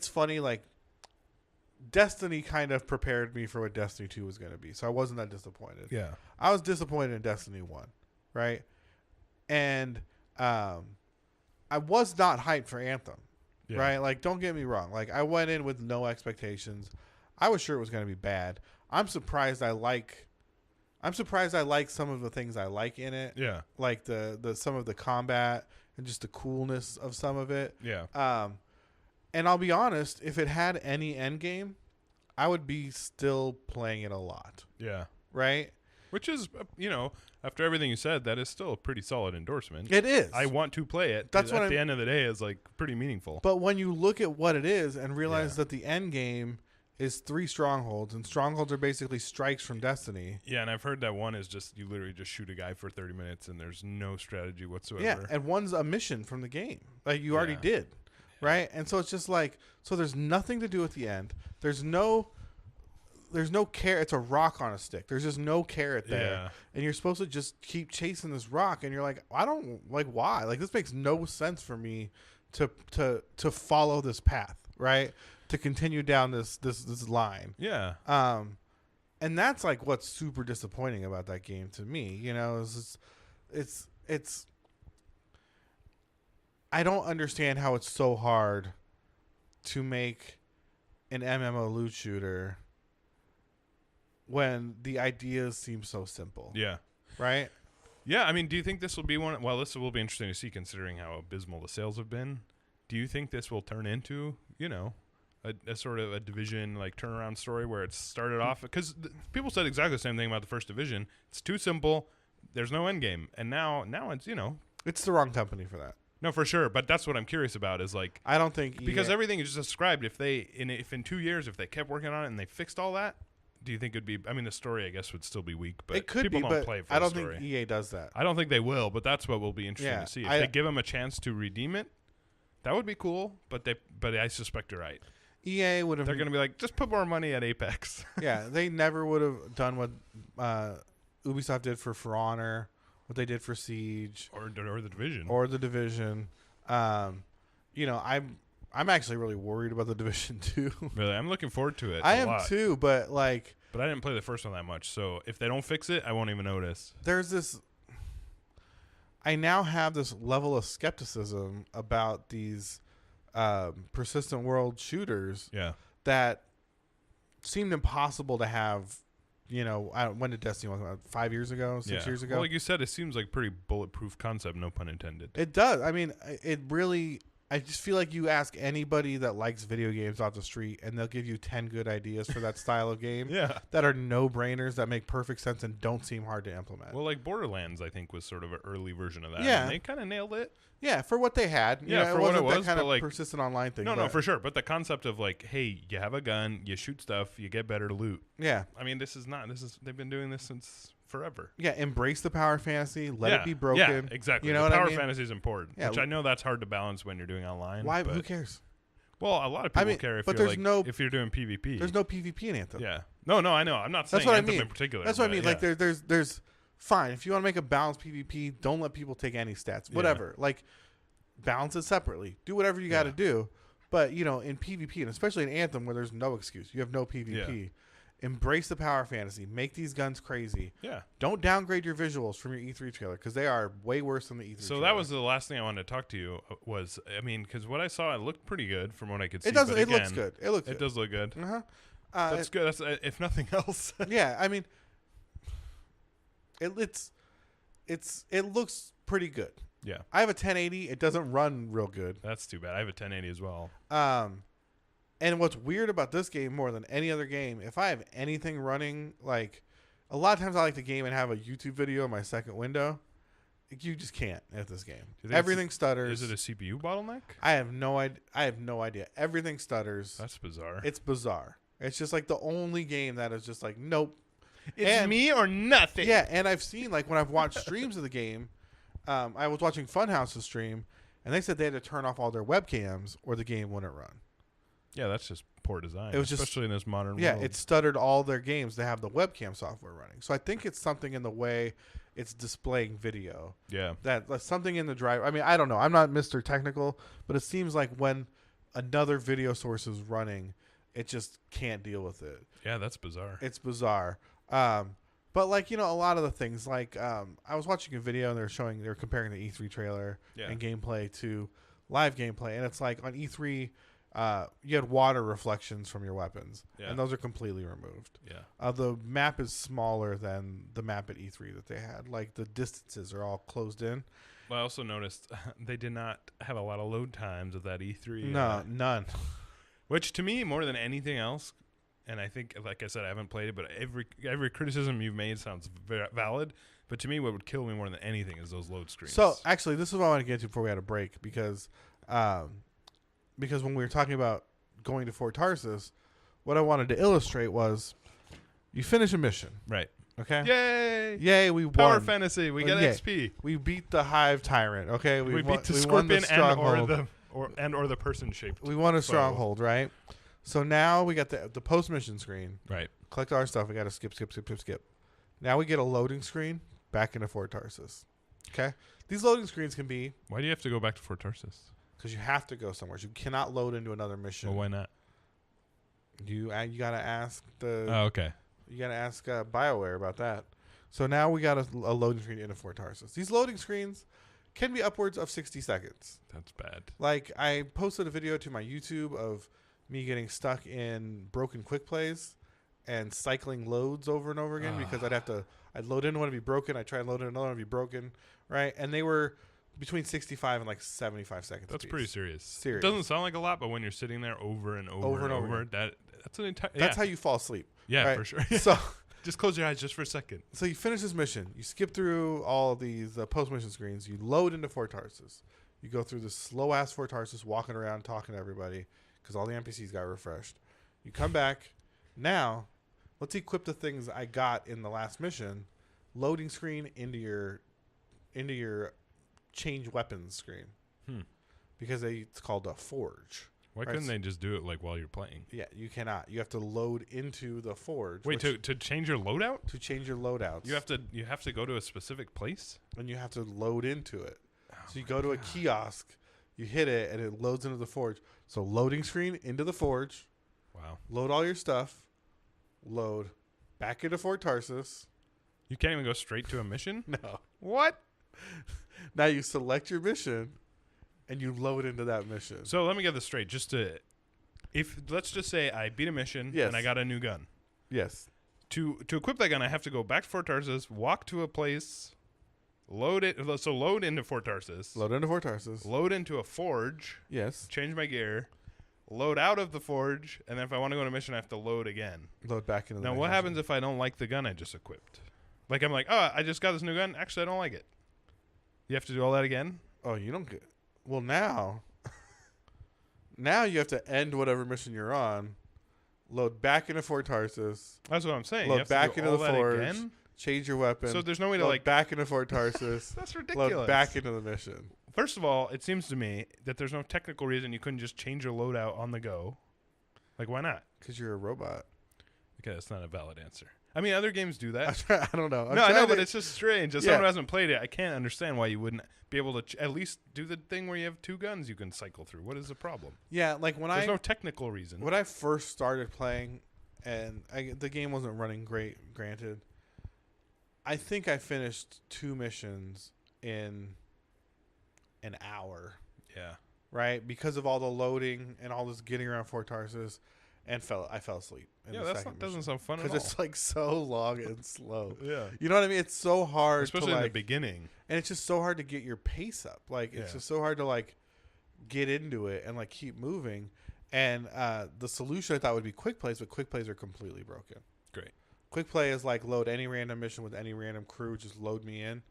funny. Like Destiny kind of prepared me for what Destiny 2 was going to be, so I wasn't that disappointed. Yeah. I was disappointed in Destiny 1, right? And I was not hyped for Anthem, Yeah. right? Like, don't get me wrong. Like, I went in with no expectations. I was sure it was going to be bad. I'm surprised I like some of the things I like in it. Yeah. Like the some of the combat and just the coolness of some of it. Yeah. And I'll be honest, if it had any end game, I would be still playing it a lot, Yeah. right? Which is, after everything you said, that is still a pretty solid endorsement. It is. I want to play it. That's what at the end of the day is like pretty meaningful. But when you look at what it is and realize that the end game is 3 strongholds, and strongholds are basically strikes from Destiny. Yeah, and I've heard that one is just you literally just shoot a guy for 30 minutes and there's no strategy whatsoever. Yeah, and one's a mission from the game. Like you already did. Right? And so it's just like, so there's nothing to do at the end. There's no carrot. It's a rock on a stick. There's just no carrot there. Yeah. And you're supposed to just keep chasing this rock, and you're like, I don't like why. Like this makes no sense for me to follow this path, right? To continue down this line. Yeah. And that's like what's super disappointing about that game to me. It's I don't understand how it's so hard to make an MMO loot shooter when the ideas seem so simple. Yeah. Right? Yeah, I mean, do you think this will be one? Well, this will be interesting to see considering how abysmal the sales have been. Do you think this will turn into, a sort of a Division like turnaround story where it started off? Because people said exactly the same thing about the first Division. It's too simple. There's no end game, and now it's It's the wrong company for that. No, for sure. But that's what I'm curious about is like I don't think because everything is just described. If in 2 years if they kept working on it and they fixed all that, do you think it'd be? I mean, the story I guess would still be weak, but it could people be, don't but play for I don't the story. think EA does that. I don't think they will, but that's what will be interesting Yeah, to see. If they give them a chance to redeem it, that would be cool. But I suspect you're right. EA would have. They're going to be like, just put more money at Apex. Yeah, they never would have done what Ubisoft did for Honor, what they did for Siege, or the Division, or the Division. I'm actually really worried about the Division 2. Really, I'm looking forward to it. I a am lot. too, but like, but I didn't play the first one that much, so if they don't fix it, I won't even notice. there's this. I now have this level of skepticism about these persistent world shooters Yeah. that seemed impossible to have. When did Destiny come out? 5 years ago, 6 years ago. Well, like you said, it seems like pretty bulletproof concept. No pun intended. It does. I mean, it really. I just feel like you ask anybody that likes video games off the street, and they'll give you 10 good ideas for that style of game that are no-brainers, that make perfect sense and don't seem hard to implement. Well, like Borderlands, I think, was sort of an early version of that. Yeah. And they kind of nailed it. Yeah, for what they had. For what it was. That kind of like, persistent online thing. No, for sure. But the concept of like, hey, you have a gun, you shoot stuff, you get better loot. Yeah. I mean, they've been doing this since forever. Yeah, embrace the power fantasy. Let it be broken. Yeah, exactly. You know the what power I mean? fantasy is important, which I know that's hard to balance when you're doing online. Why? But, who cares? well, a lot of people care if you're doing PvP. There's no PvP in Anthem. Yeah. No, I know. I'm not saying That's what Anthem I mean. in particular. That's what I mean. Yeah. Like there's fine. If you want to make a balanced PvP, don't let people take any stats. Whatever. Like balance it separately. Do whatever you got to do. But in PvP, and especially in Anthem where there's no excuse, you have no PvP. Yeah. Embrace the power fantasy. Make these guns crazy. Yeah. Don't downgrade your visuals from your E3 trailer because they are way worse than the E3 So trailer. that was the last thing I wanted to talk to you was, I mean, because what I saw, it looked pretty good from what I could see. It does. But It again, looks good. It looks. It does look good. Uh-huh. That's good. That's if nothing else. Yeah. I mean, it looks pretty good. Yeah. I have a 1080. It doesn't run real good. That's too bad. I have a 1080 as well. And what's weird about this game more than any other game, if I have anything running, like a lot of times I like to game and have a YouTube video in my second window. You just can't at this game. Everything stutters. Is it a CPU bottleneck? I have no idea. Everything stutters. That's bizarre. It's bizarre. It's just like the only game that is just like, nope. It's me or nothing. Yeah, and I've seen, like, when I've watched streams of the game, I was watching Funhouse's stream, and they said they had to turn off all their webcams or the game wouldn't run. Yeah, that's just poor design. It was especially in this modern world. Yeah, it stuttered all their games to have the webcam software running. So I think it's something in the way it's displaying video. Yeah. That's something in the driver. I mean, I don't know. I'm not Mr. Technical, but it seems like when another video source is running, it just can't deal with it. Yeah, that's bizarre. It's bizarre. But like, a lot of the things, like I was watching a video and they were comparing the E3 trailer and gameplay to live gameplay. And it's like on E3, you had water reflections from your weapons, and those are completely removed. Yeah. The map is smaller than the map at E3 that they had. Like the distances are all closed in. Well, I also noticed they did not have a lot of load times of that E3. No, none. Which to me, more than anything else, and I think, like I said, I haven't played it, but every criticism you've made sounds valid. But to me, what would kill me more than anything is those load screens. So actually, this is what I want to get to before we had a break, because when we were talking about going to Fort Tarsus, what I wanted to illustrate was you finish a mission. Right. Okay? Yay, we won. Power Fantasy. We get XP. We beat the Hive Tyrant. Okay? We beat the Scorpion or the person-shaped. We won a stronghold, right? So now we got the post-mission screen. Right. Collect our stuff. We got to skip. Now we get a loading screen back into Fort Tarsus. Okay? These loading screens can be... Why do you have to go back to Fort Tarsus? Because you have to go somewhere. You cannot load into another mission. Well, why not? You gotta ask the. Oh, okay. You gotta ask BioWare about that. So now we got a loading screen into Fort Tarsus. These loading screens can be upwards of 60 seconds. That's bad. Like I posted a video to my YouTube of me getting stuck in broken quick plays and cycling loads over and over again because I'd load in one to be broken. I try and load in another one to be broken, right? And they were between 65 and like 75 seconds. That's apiece. pretty serious. Serious. It doesn't sound like a lot, but when you're sitting there over and over, that's an entire. That's how you fall asleep. Yeah, right? for sure. So just close your eyes just for a second. So you finish this mission. You skip through all of these post-mission screens. You load into Fort Tarsus. You go through this slow-ass Fort Tarsus, walking around, talking to everybody, because all the NPCs got refreshed. You come back. Now, let's equip the things I got in the last mission. Loading screen into your change weapons screen. Because it's called a forge. Why couldn't they just do it like while you're playing? Yeah, you cannot. You have to load into the forge. Wait, to change your loadout? To change your loadouts. You have to go to a specific place? And you have to load into it. So you go to a kiosk, you hit it, and it loads into the forge. So loading screen into the forge. Wow. Load all your stuff. Load back into Fort Tarsus. You can't even go straight to a mission? No. What? Now you select your mission, and you load into that mission. So let me get this straight. if let's just say I beat a mission Yes. and I got a new gun. Yes. To equip that gun, I have to go back to Fort Tarsus, walk to a place, load it. So load into Fort Tarsus, Load into Fort Tarsus. load into a forge, Yes. change my gear, load out of the forge, and then if I want to go on a mission, I have to load again. Load back into the Now, main what mission. happens if I don't like the gun I just equipped? Like, I'm like, oh, I just got this new gun. Actually, I don't like it. You have to do all that again? Oh, you don't get. Well, now. Now you have to end whatever mission you're on, load back into Fort Tarsus, That's what I'm saying. You load have to back do into all the that forge, again? change your weapon. So there's no way to, load like... back into Fort Tarsus. That's ridiculous. Load back into the mission. First of all, it seems to me that there's no technical reason you couldn't just change your loadout on the go. Like, why not? Because you're a robot. Okay, that's not a valid answer. I mean, other games do that. I don't know. No, I know, but it's just strange. As Yeah. someone who hasn't played it, I can't understand why you wouldn't be able to at least do the thing where you have two guns you can cycle through. What is the problem? Yeah, like There's no technical reason. when I first started playing, and the game wasn't running great, granted. I think I finished 2 missions in an hour, Yeah. right? Because of all the loading and all this getting around Fort Tarsus, and I fell asleep. In Yeah, the that second doesn't sound fun at all. because it's like so long and slow. Yeah. You know what I mean? It's so hard, Especially to in the like, beginning. and it's just so hard to get your pace up. Like it's Yeah. just so hard to like get into it and like keep moving. And the solution I thought would be quick plays, but quick plays are completely broken. Great. Quick play is like load any random mission with any random crew, just load me in,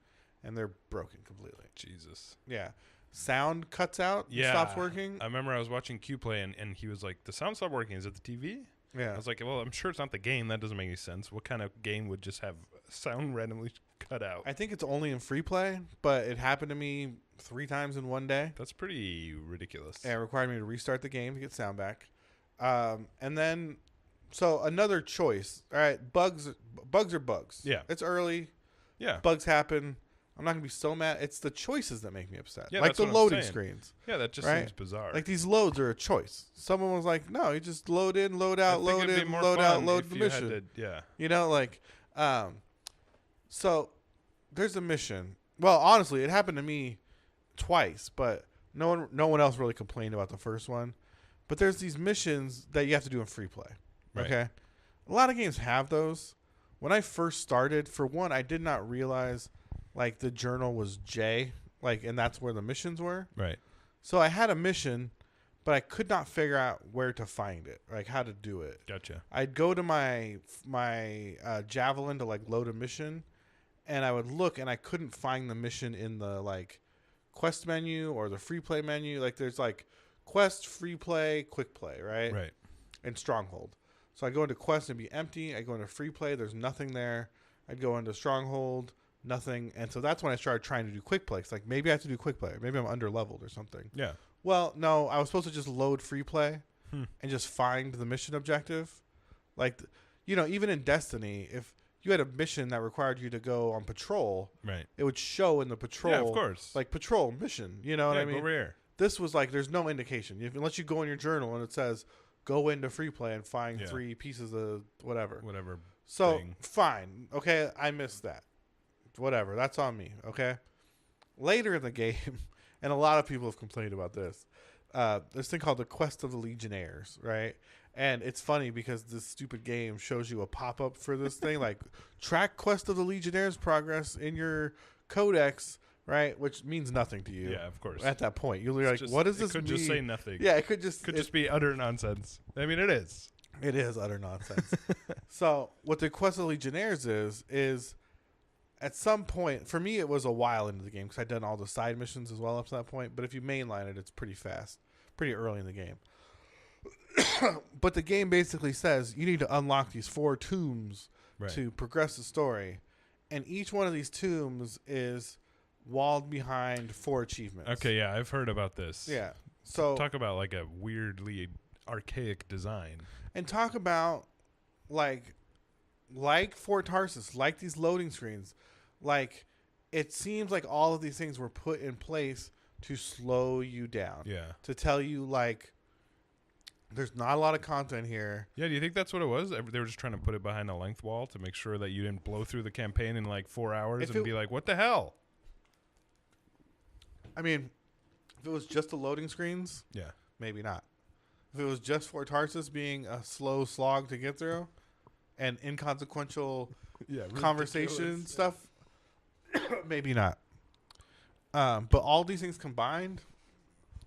and they're broken completely. Jesus. Yeah, sound cuts out, Yeah. stops working. I remember I was watching Q play and he was like, the sound stopped working. Is it the TV? Yeah, I was like, well, I'm sure it's not the game. That doesn't make any sense. What kind of game would just have sound randomly cut out? I think it's only in free play, but it happened to me 3 times in one day. That's pretty ridiculous. And it required me to restart the game to get sound back. And then, so another choice. All right, bugs are bugs. Yeah. It's early. Yeah. Bugs happen. I'm not gonna be so mad. It's the choices that make me upset. Yeah, like that's the what I'm loading saying. screens. Yeah, that just Right? seems bizarre. Like these loads are a choice. Someone was like, "No, you just load in, load out, I think load it'd be in, more load fun out, load if the you had mission." to- yeah. You know, like, so there's a mission. Well, honestly, it happened to me twice, but no one else really complained about the first one. But there's these missions that you have to do in free play. Right. Okay, a lot of games have those. When I first started, for one, I did not realize like the journal was J, like, and that's where the missions were. Right. So I had a mission, but I could not figure out where to find it, like how to do it. Gotcha. I'd go to my Javelin to like load a mission, and I would look, and I couldn't find the mission in the like quest menu or the free play menu. Like there's like quest, free play, quick play, right? Right. And stronghold. So I go into quest and be empty. I go into free play. There's nothing there. I'd go into stronghold, nothing. And so that's when I started trying to do quick play. It's like maybe I have to do quick play. Maybe I'm under leveled or something. Yeah. Well, no, I was supposed to just load free play Hmm. and just find the mission objective. Like, even in Destiny, if you had a mission that required you to go on patrol, Right. it would show in the patrol. Yeah, of course. Like patrol mission. You know what yeah, I mean? go over here. This was like, there's no indication. Unless you go in your journal and it says, go into free play and find Yeah. 3 pieces of whatever. Whatever. So, thing. fine. Okay, I missed that. Whatever. That's on me. Okay? Later in the game, and a lot of people have complained about this, this thing called the Quest of the Legionnaires, right? And it's funny because this stupid game shows you a pop-up for this thing, like, track Quest of the Legionnaires progress in your codex, right? Which means nothing to you. Yeah, of course. At that point. You're like, Just- what does this It could mean? just say nothing. Yeah, it could just... Could just be utter nonsense. I mean, it is. It is utter nonsense. So what the Quest of Legionnaires is at some point, for me it was a while into the game because I'd done all the side missions as well up to that point, but if you mainline it, it's pretty fast, pretty early in the game. But the game basically says you need to unlock these 4 tombs Right. to progress the story, and each one of these tombs is walled behind 4 achievements. Okay, yeah, I've heard about this. Yeah. So Talk about like a weirdly archaic design. and talk about like Fort Tarsus, like these loading screens, like it seems like all of these things were put in place to slow you down, Yeah. to tell you like there's not a lot of content here. Yeah, do you think that's what it was? They were just trying to put it behind a length wall to make sure that you didn't blow through the campaign in like 4 hours If and it- be like, what the hell? I mean, if it was just the loading screens, Yeah. maybe not. If if it was just Fort Tarsus being a slow slog to get through, and inconsequential conversation stuff, maybe not. But all these things combined,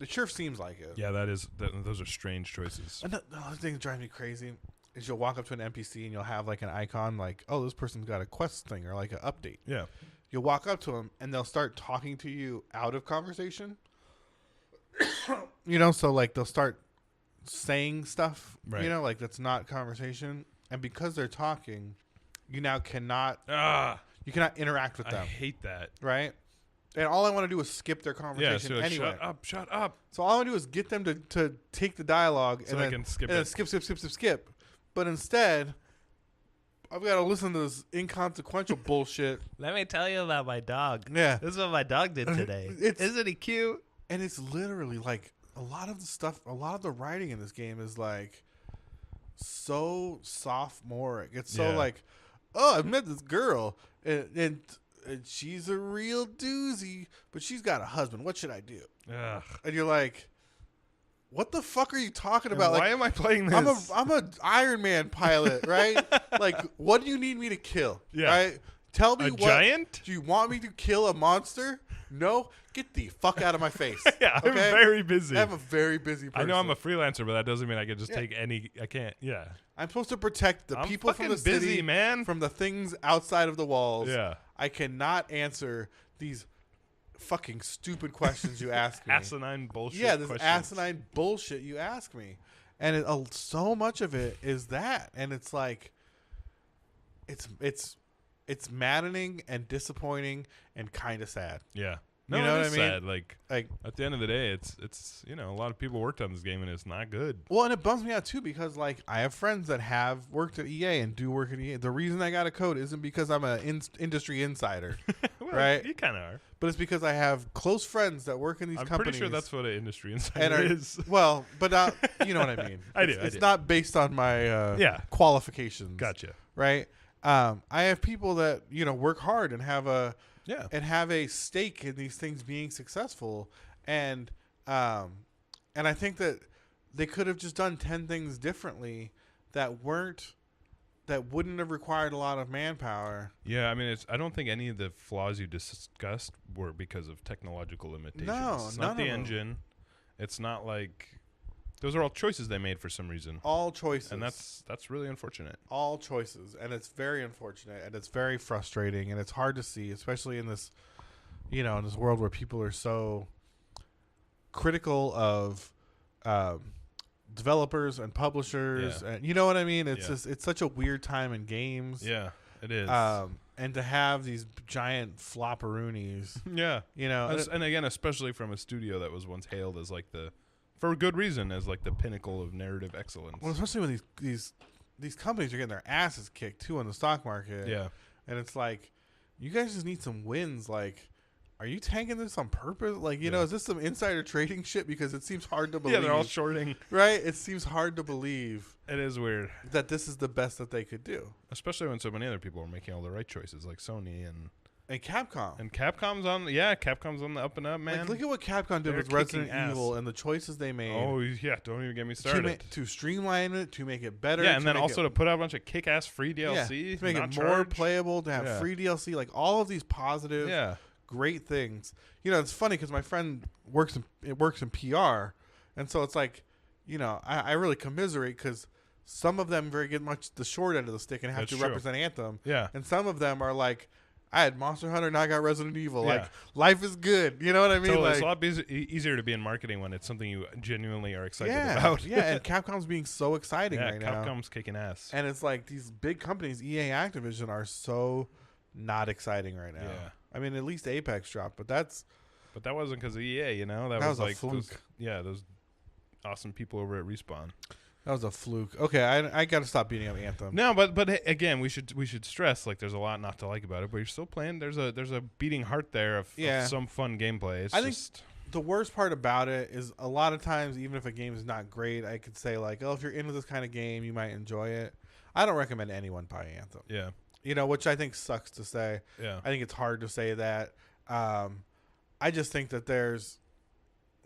it sure seems like it. Yeah, those are strange choices. And the other thing that drives me crazy is you'll walk up to an NPC and you'll have like an icon like, oh, this person's got a quest thing or like an update. Yeah. You'll walk up to them and they'll start talking to you out of conversation. So like they'll start saying stuff, Right. like that's not conversation. And because they're talking, you now cannot interact with I them, hate that. right? And all I want to do is skip their Yeah, conversation so anyway. shut up. So all I want to do is get them to take the dialogue So and I then can skip and then it. skip. But instead, I've got to listen to this inconsequential bullshit. Let me tell you about my dog. Yeah. This is what my dog did today. Isn't he cute? And it's literally like a lot of the writing in this game is like so sophomoric. It's so Yeah. like, oh, I met this girl and she's a real doozy, but she's got a husband. What should I do? Ugh. And you're like, what the fuck are you talking And about? why Like, am I playing this? I'm a Iron Man pilot, right? Like, what do you need me to kill? Yeah. Right? Tell me A what. giant? Do you want me to kill a monster? No. Get the fuck out of my face. Yeah, I'm okay? very busy. I'm a very busy person. I know I'm a freelancer, but that doesn't mean I can just Yeah. take any. I can't. Yeah. I'm supposed to protect the I'm people from the fucking busy, city, man. from the things outside of the walls. Yeah. I cannot answer these fucking stupid questions you ask me. Asinine bullshit. Yeah, this questions. asinine bullshit you ask me, and so much of it is that, and it's like, it's maddening and disappointing and kind of sad. Yeah. No, You know it what is I mean? sad. Like Like, at the end of the day, it's a lot of people worked on this game and it's not good. well, and it bums me out too because like I have friends that have worked at EA and do work at EA. The reason I got a code isn't because I'm an industry insider, Well, right? You kind of are. But it's because I have close friends that work in these I'm companies. pretty sure that's what an industry and insider are, is. well, but you know what I mean. I do, It's I do. not based on my Yeah. qualifications. Gotcha. Right. I have people that work hard and have a stake in these things being successful, and I think that they could have just done 10 things differently that wouldn't have required a lot of manpower. Yeah, I mean, I don't think any of the flaws you discussed were because of technological limitations. No, it's none not the of them. engine. It's not like those are all choices they made for some reason, All choices. and that's really unfortunate. all choices, and it's very unfortunate, and it's very frustrating, and it's hard to see, especially in this in this world where people are so critical of developers and publishers. Yeah. And you know what I mean? It's Yeah. just it's such a weird time in games. Yeah, it is. And to have these giant flopperoonies, yeah, and and again, especially from a studio that was once hailed as like for good reason, as like the pinnacle of narrative excellence. well, especially when these companies are getting their asses kicked too on the stock market. Yeah. And it's like, you guys just need some wins. Like, are you tanking this on purpose? Like, Yeah. is this some insider trading shit? Because it seems hard to believe. Yeah, they're all shorting. right? It seems hard to believe It is weird, that this is the best that they could do. especially when so many other people are making all the right choices, like Sony and And Capcom. Capcom's on the up and up, man. Like, look at what Capcom did They're with Resident kicking ass. Evil and the choices they made. Oh yeah, don't even get me to, started. to streamline it, to make it better. Yeah, and to then make also it, to put out a bunch of kick-ass free DLC, to make not it more charge. playable, to have Yeah. free DLC, like all of these positive, Yeah, great things. It's funny because my friend works in PR, and so it's like, I really commiserate because some of them get much the short end of the stick and have That's to true. represent Anthem, yeah, and some of them are like, I had Monster Hunter, now I got Resident Evil. Yeah. Like, life is good. You know what I mean? totally. Like, It's a lot easier to be in marketing when it's something you genuinely are excited yeah, about. yeah. And Capcom's being so exciting yeah, right now, Capcom's kicking ass. and it's like these big companies, EA, Activision, are so not exciting right now. Yeah. I mean, at least Apex dropped, but But that wasn't because of EA, That That was a like fluke. those awesome people over at Respawn. that was a fluke. Okay, I got to stop beating up Anthem. No, but hey, again, we should stress like there's a lot not to like about it, but you're still playing. There's a beating heart there of some fun gameplay. It's I think just the worst part about it is a lot of times, even if a game is not great, I could say like, oh, if you're into this kind of game, you might enjoy it. I don't recommend anyone buy Anthem. yeah, Which I think sucks to say. yeah. I think it's hard to say that. I just think that there's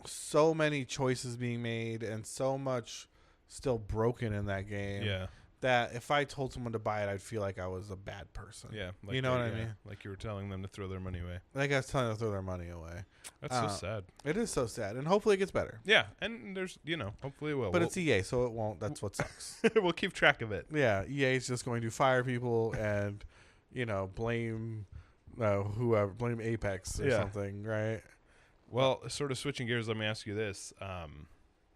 so many choices being made and so much still broken in that game. Yeah. That if I told someone to buy it, I'd feel like I was a bad person. Yeah. You know what I mean? Like you were telling them to throw their money away. Like I was telling them to throw their money away. That's so sad. It is so sad, and hopefully it gets better. Yeah, and there's, hopefully it will. But it's EA, so it won't. That's what sucks. We'll keep track of it. Yeah, EA is just going to fire people and, blame whoever, blame Apex or something, right? Well, sort of switching gears, let me ask you this.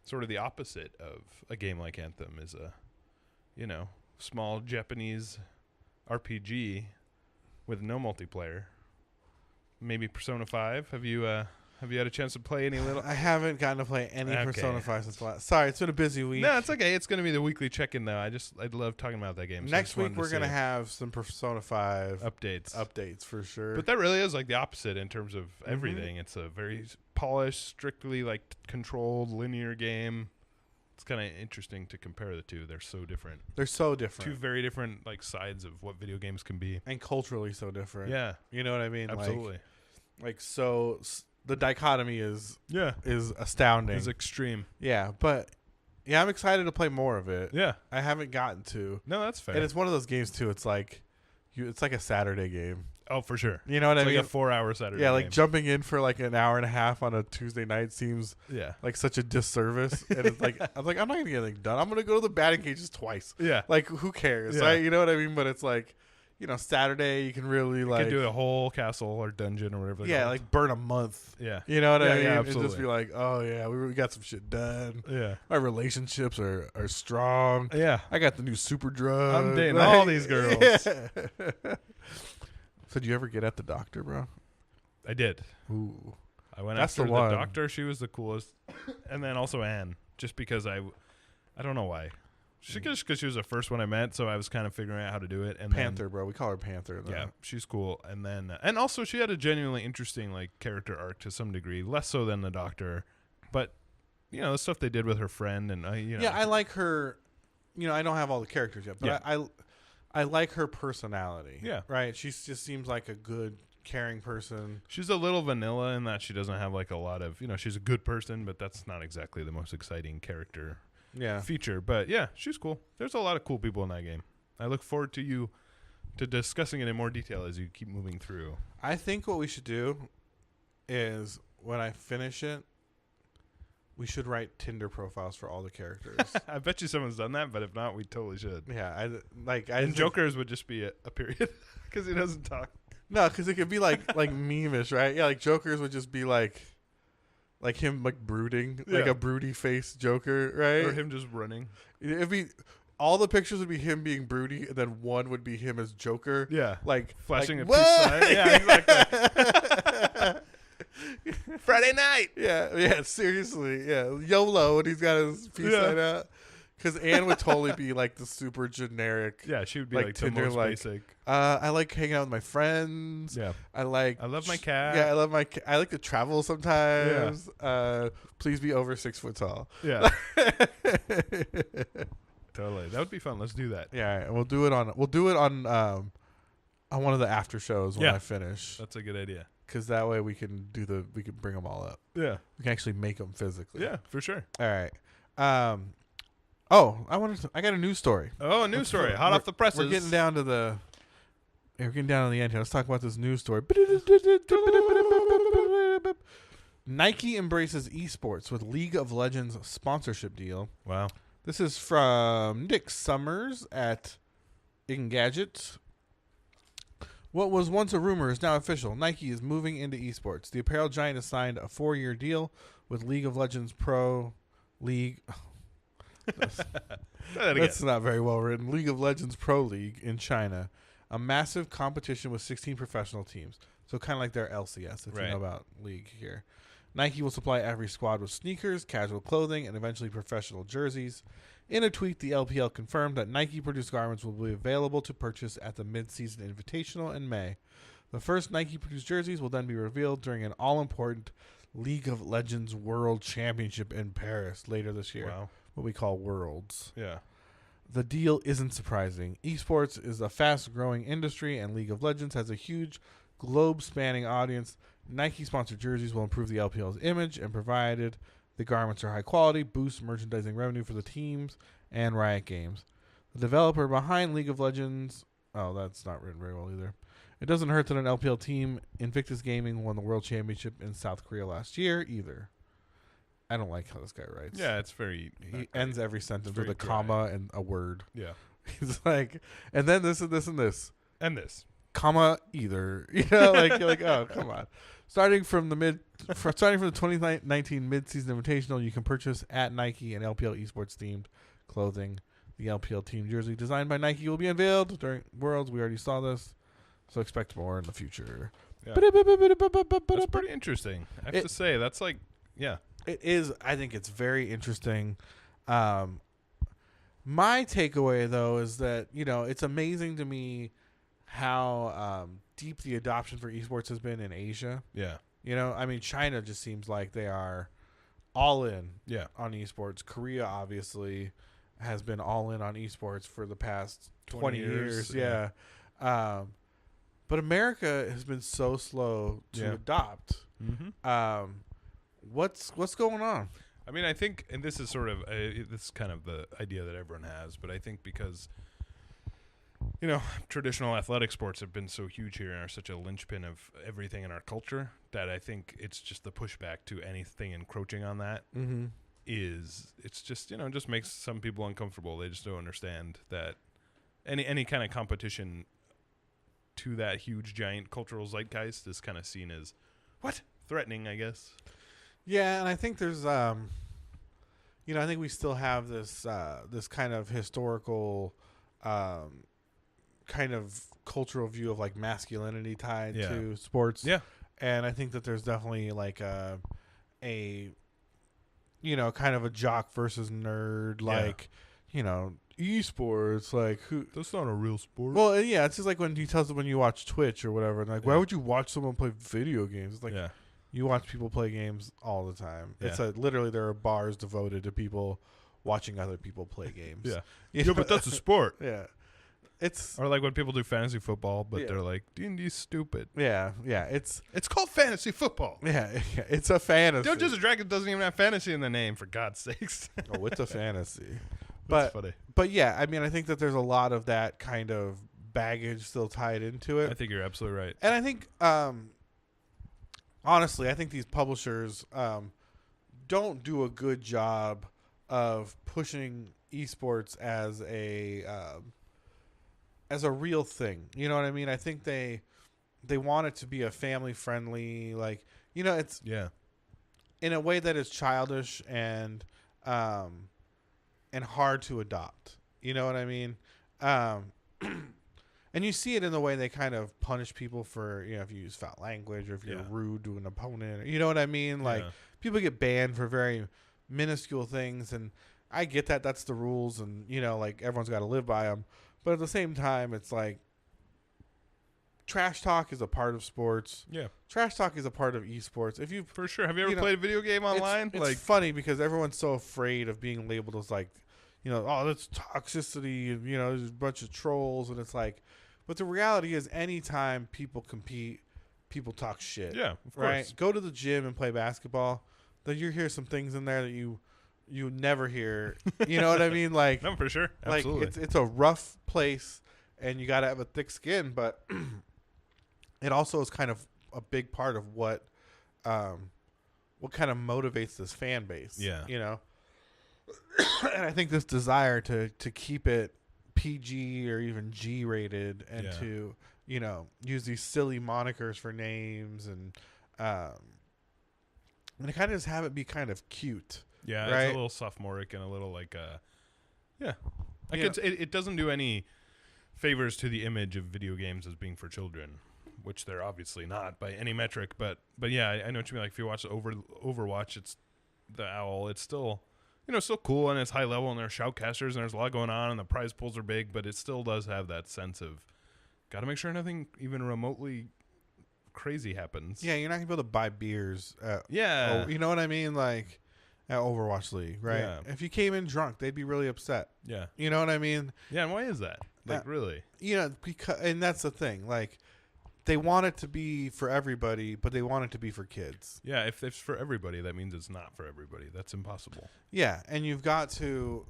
Sort of the opposite of a game like Anthem is a, small Japanese RPG with no multiplayer. Maybe Persona 5. Have you had a chance to play any little? I haven't gotten to play any Persona 5 since last. Sorry, it's been a busy week. No, it's okay. It's going to be the weekly check-in though. I'd love talking about that game. Next week we're going to have some Persona 5 updates for sure. But that really is like the opposite in terms of everything. It's a very polished, strictly like controlled linear game. It's kind of interesting to compare the two. They're so different. Two very different like sides of what video games can be, and culturally so different. Yeah, you know what I mean. Absolutely. So the dichotomy is astounding. It's extreme. Yeah, but I'm excited to play more of it. Yeah, I haven't gotten to. No, that's fair. And it's one of those games too. It's like it's like a Saturday game. Oh, for sure. You know what I mean? Like a 4-hour Saturday. Yeah, like game. jumping in for like an hour and a half on a Tuesday night seems like such a disservice. And it's like I'm not gonna get anything done. I'm gonna go to the batting cages twice. Yeah, like who cares, right? You know what I mean? But it's like, Saturday you can really you can do a whole castle or dungeon or whatever. Yeah, like burn a month. Yeah, you know what I mean? Yeah, absolutely. And just be like, oh yeah, we got some shit done. Yeah, my relationships are strong. Yeah, I got the new super drug. I'm dating all these girls. Yeah. So, did you ever get at the doctor, bro? I did. Ooh, I went after the doctor. She was the coolest, and then also Anne, just because I don't know why. Just because she was the first one I met, so I was kind of figuring out how to do it. And Panther, bro, we call her Panther. Though. Yeah, she's cool. And then, and also she had a genuinely interesting like character arc to some degree, less so than the doctor, but the stuff they did with her friend and Yeah, I like her. I don't have all the characters yet, but I like her personality. Yeah. Right? She just seems like a good, caring person. She's a little vanilla in that she doesn't have like a lot of, she's a good person, but that's not exactly the most exciting character feature. But yeah, she's cool. There's a lot of cool people in that game. I look forward to discussing it in more detail as you keep moving through. I think what we should do is when I finish it, we should write Tinder profiles for all the characters. I bet you someone's done that, but if not, we totally should. Yeah, and Joker's would just be a period because he doesn't talk. No, because it could be like meme-ish, right? Yeah, like Joker's would just be like him like brooding, like a broody face Joker, right? Or him just running. It'd be all the pictures would be him being broody, and then one would be him as Joker. Yeah, like flashing a peace sign. Yeah, exactly. Friday night. Yeah, seriously. Yeah, YOLO, and he's got his peace sign out. Because Anne would totally be like the super generic. Yeah, she would be like Tinder, the most basic. I like hanging out with my friends. Yeah, I love my cat. Yeah, I love my cat. I like to travel sometimes. Yeah. Please be over 6 foot tall. Yeah. Totally, that would be fun. Let's do that. Yeah, and we'll do it on one of the after shows when I finish. That's a good idea. Because that way we can bring them all up. Yeah, we can actually make them physically. Yeah, for sure. All right. I got a news story. Oh, a news story, hot off the presses. We're getting down to the end here. Let's talk about this news story. Nike embraces esports with League of Legends sponsorship deal. Wow. This is from Nick Summers at Engadget. What was once a rumor is now official. Nike is moving into esports. The apparel giant has signed a 4-year deal with League of Legends Pro League. That's not very well written. League of Legends Pro League in China, a massive competition with 16 professional teams. So kind of like their LCS, if you know about League here. Nike will supply every squad with sneakers, casual clothing, and eventually professional jerseys. In a tweet, the LPL confirmed that Nike-produced garments will be available to purchase at the mid-season Invitational in May. The first Nike-produced jerseys will then be revealed during an all-important League of Legends World Championship in Paris later this year. Wow. What we call Worlds. Yeah. The deal isn't surprising. Esports is a fast-growing industry, and League of Legends has a huge globe-spanning audience. Nike-sponsored jerseys will improve the LPL's image, and provided The garments are high quality, boost merchandising revenue for the teams and Riot Games. The developer behind League of Legends, oh, that's not written very well either. It doesn't hurt that an LPL team, Invictus Gaming, won the World Championship in South Korea last year either. I don't like how this guy writes. Yeah, it's very. He ends every sentence with very a dry. comma and a word. Yeah. He's like, and then this and this and this. And this. Comma either. You know, like you're like, oh, come on. Starting from the 2019 mid-season invitational, you can purchase at Nike and LPL esports themed clothing. The LPL team jersey designed by Nike will be unveiled during Worlds. We already saw this, so expect more in the future. Yeah. That's pretty interesting. I have to say, that's like, yeah. It is. I think it's very interesting. My takeaway, though, is that, you know, it's amazing to me how deep the adoption for esports has been in Asia. Yeah. You know, I mean, China just seems like they are all in on esports. Korea, obviously, has been all in on esports for the past 20 years. Yeah. But America has been so slow to adopt. Mm-hmm. What's going on? I mean, I think, and this is sort of, this is kind of the idea that everyone has, but I think because, you know, traditional athletic sports have been so huge here and are such a linchpin of everything in our culture that I think it's just the pushback to anything encroaching on that it's just, you know, just makes some people uncomfortable. They just don't understand that any kind of competition to that huge, giant cultural zeitgeist is kind of seen as, what? Threatening, I guess. Yeah, and I think there's, you know, I think we still have this this kind of historical, kind of cultural view of like masculinity tied to sports. Yeah, and I think that there's definitely like a you know, kind of a jock versus nerd, like you know, esports, like who? That's not a real sport. Well, yeah, it's just like when you watch Twitch or whatever, and like, why would you watch someone play video games? It's like. Yeah. You watch people play games all the time. Yeah. It's literally there are bars devoted to people watching other people play games. Yeah, but that's a sport. Yeah, it's or like when people do fantasy football, but they're like D&D's stupid. Yeah, it's called fantasy football. Yeah, it's a fantasy. Dungeons and Dragons doesn't even have fantasy in the name, for God's sakes. Oh, it's a fantasy. That's funny. But yeah, I mean, I think that there's a lot of that kind of baggage still tied into it. I think you're absolutely right, and I think. Honestly, I think these publishers don't do a good job of pushing esports as a real thing. You know what I mean? I think they want it to be a family friendly, like, you know, it's in a way that is childish and hard to adopt. You know what I mean? And you see it in the way they kind of punish people for, you know, if you use foul language or if you're rude to an opponent. You know what I mean? Like, people get banned for very minuscule things. And I get that that's the rules and, you know, like, everyone's got to live by them. But at the same time, it's like, trash talk is a part of sports. Yeah. Trash talk is a part of esports. If you For sure. Have you ever played a video game online? It's like funny because everyone's so afraid of being labeled as, like, you know, oh, that's toxicity, and, you know, there's a bunch of trolls, and it's like, but the reality is anytime people compete, people talk shit. Yeah, of right? course. Go to the gym and play basketball. Then you hear some things in there that you never hear. You know what I mean? Like, no, for sure. Absolutely. Like, it's a rough place, and you got to have a thick skin, but it also is kind of a big part of what kind of motivates this fan base. Yeah. You know? And I think this desire to keep it PG or even G rated and to, you know, use these silly monikers for names and to kind of just have it be kind of cute. Yeah, right? It's a little sophomoric and a little like it doesn't do any favors to the image of video games as being for children, which they're obviously not by any metric. But yeah, I know what you mean. Like if you watch Overwatch, it's the owl. It's still, you know, still cool and it's high level and there are shoutcasters and there's a lot going on and the prize pools are big, but it still does have that sense of got to make sure nothing even remotely crazy happens. Yeah, you're not gonna be able to buy beers. You know what I mean? Like at Overwatch League, right? Yeah. If you came in drunk, they'd be really upset. Yeah, you know what I mean? Yeah, and why is that? Like really? You know, because and that's the thing. Like they want it to be for everybody, but they want it to be for kids. Yeah, if it's for everybody, that means it's not for everybody. That's impossible. Yeah, and you've got to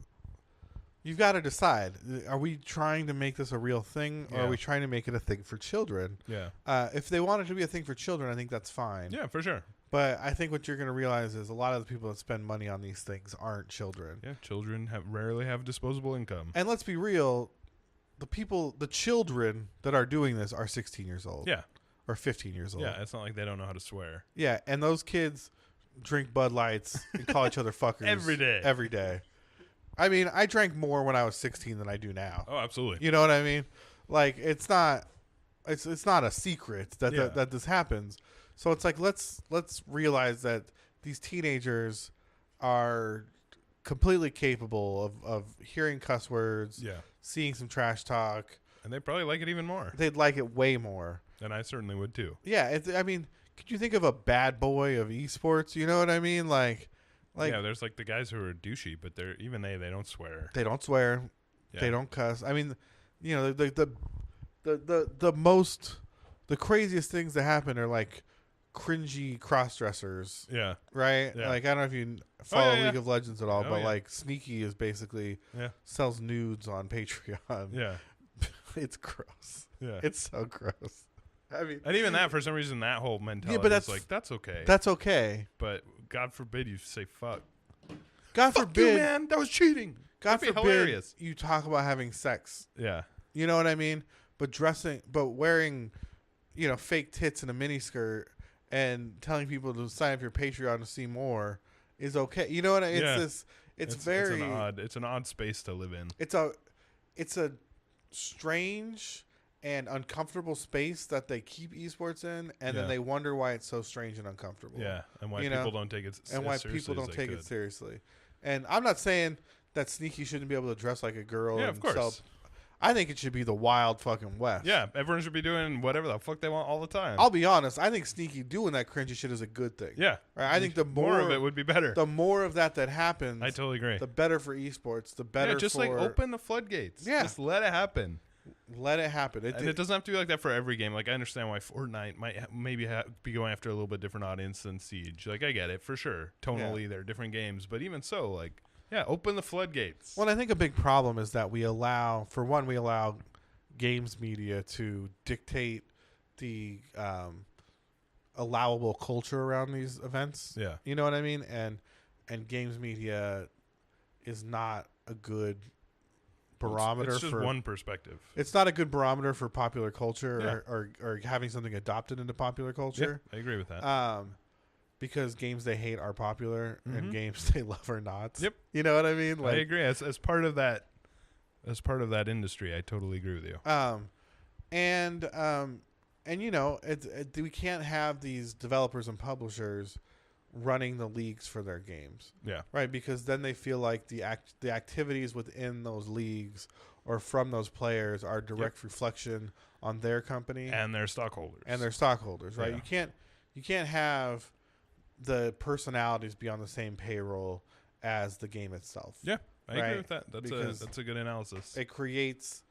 decide: are we trying to make this a real thing, or are we trying to make it a thing for children? Yeah. If they want it to be a thing for children, I think that's fine. Yeah, for sure. But I think what you're going to realize is a lot of the people that spend money on these things aren't children. Yeah, children rarely have disposable income. And let's be real, the children that are doing this are 16 years old. Yeah. Or 15 years old. Yeah, it's not like they don't know how to swear. Yeah, and those kids drink Bud Lights and call each other fuckers. Every day. Every day. I mean, I drank more when I was 16 than I do now. Oh, absolutely. You know what I mean? Like, it's not a secret that that this happens. So it's like let's realize that these teenagers are completely capable of hearing cuss words, seeing some trash talk, and they probably like it even more. They'd like it way more. And I certainly would too. Yeah, I mean, could you think of a bad boy of esports? You know what I mean? Like yeah, there's like the guys who are douchey, but they don't swear. They don't swear. Yeah. They don't cuss. I mean, you know, the craziest things that happen are like cringy cross-dressers. Yeah. Right? Yeah. Like, I don't know if you follow League yeah. of Legends at all, but yeah. like Sneaky is basically sells nudes on Patreon. Yeah. It's gross. Yeah. It's so gross. I mean, and even that, for some reason, that whole mentality but is like, that's okay. That's okay. But God forbid you say fuck. God fuck forbid. you, man. That was cheating. God That'd be forbid hilarious. you talk about having sex. Yeah. You know what I mean? But wearing, you know, fake tits in a miniskirt and telling people to sign up your Patreon to see more is okay. You know what I mean? It's an odd space to live in. It's a strange and uncomfortable space that they keep esports in, and then they wonder why it's so strange and uncomfortable. Yeah, and why people don't take it and why people don't take it seriously. And I'm not saying that Sneaky shouldn't be able to dress like a girl. Yeah, of course. I think it should be the wild fucking West. Yeah, everyone should be doing whatever the fuck they want all the time. I'll be honest. I think Sneaky doing that cringy shit is a good thing. Yeah. Right? I think the more of it would be better. The more of that happens, I totally agree. The better for esports. The better. Yeah, just like open the floodgates. Yeah, just let it happen. Let it happen. It doesn't have to be like that for every game. Like, I understand why Fortnite might maybe be going after a little bit different audience than Siege. Like, I get it for sure. Tonally, they're different games, but even so, like, yeah, open the floodgates. Well, I think a big problem is that we allow games media to dictate the allowable culture around these events. Yeah, you know what I mean. And games media is not a good barometer. It's just one perspective. It's not a good barometer for popular culture or having something adopted into popular culture. Yeah, I agree with that. Because games they hate are popular and games they love are not. Yep. You know what I mean? Like, I agree. As part of that, industry, I totally agree with you. And you know, we can't have these developers and publishers running the leagues for their games. Yeah. Right, because then they feel like the activities within those leagues or from those players are direct reflection on their company and their stockholders. Right? Yeah. You can't have the personalities be on the same payroll as the game itself. Yeah, I agree with that. That's a good analysis. It creates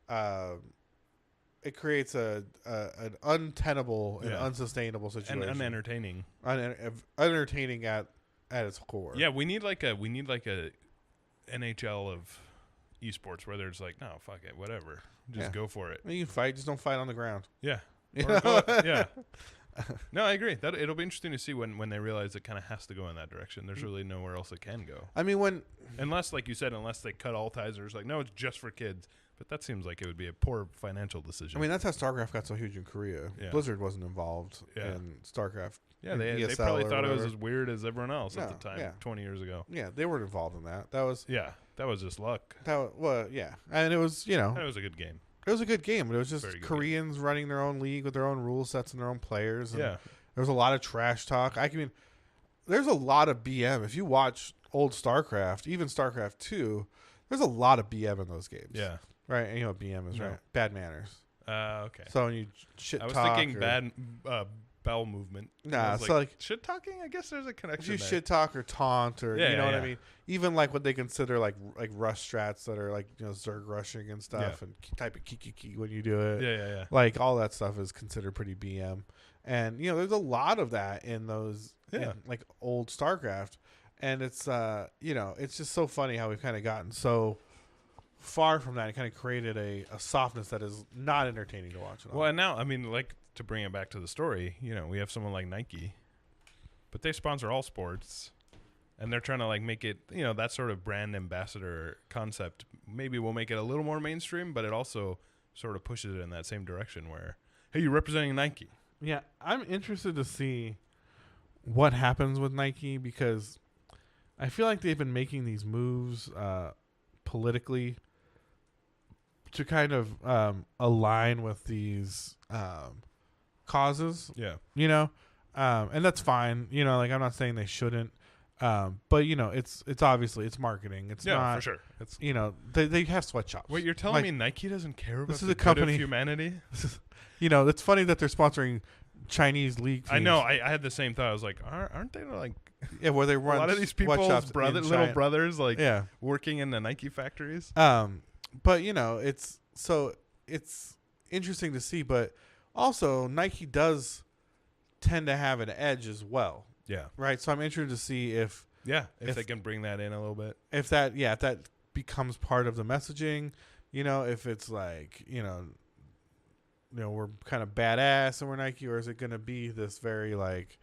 an untenable and unsustainable situation, and unentertaining. Unentertaining at its core. Yeah, we need like a NHL of esports where there's like, no, fuck it, whatever, just go for it. You can fight, just don't fight on the ground. Yeah, No, I agree. That it'll be interesting to see when they realize it kind of has to go in that direction. There's really nowhere else it can go. I mean, unless, like you said, unless they cut all ties, or it's like, no, it's just for kids. But that seems like it would be a poor financial decision. I mean, that's how StarCraft got so huge in Korea. Yeah. Blizzard wasn't involved in StarCraft. Yeah, they probably thought it was as weird as everyone else at the time, 20 years ago. Yeah, they weren't involved in that. That was just luck. And it was, you know, it was a good game. It was a good game, but it was just Koreans running their own league with their own rule sets and their own players. And there was a lot of trash talk. I mean, there's a lot of BM. If you watch old StarCraft, even StarCraft 2, there's a lot of BM in those games. Yeah. Right? And you know what BM is, right? Bad manners. Okay. So when you shit talk. I was thinking bad bowel movement. Nah, so so like shit talking. I guess there's a if connection. you there. shit talk or taunt or Yeah, you know yeah, what I yeah. mean. Even like what they consider like rush strats that are like Zerg rushing and stuff, and type of kiki when you do it. Yeah. Like all that stuff is considered pretty BM, and there's a lot of that in those in, like old StarCraft, and it's it's just so funny how we've kind of gotten so far from that and kind of created a softness that is not entertaining to watch at all. Well, and now I mean, like to bring it back to the story, we have someone like Nike, but they sponsor all sports, and they're trying to like make it that sort of brand ambassador concept. Maybe we'll make it a little more mainstream, but it also sort of pushes it in that same direction where, hey, you're representing Nike. Yeah, I'm interested to see what happens with Nike because I feel like they've been making these moves politically to kind of align with these causes, Yeah. and that's fine. Like I'm not saying they shouldn't, but it's obviously it's marketing. It's not for sure. It's they have sweatshops. wait, you're telling me Nike doesn't care about this is the a company- good of humanity? It's funny that they're sponsoring Chinese league teams. I know. I had the same thought. I was like, aren't they like Yeah, where they a run lot of these sweatshops people's in little China. brothers like Yeah. working in the Nike factories? But it's interesting to see, but also Nike does tend to have an edge as well, Yeah. right? So I'm interested to see if If they can bring that in a little bit. if that becomes part of the messaging, if it's like, we're kind of badass and we're Nike, or is it going to be this very like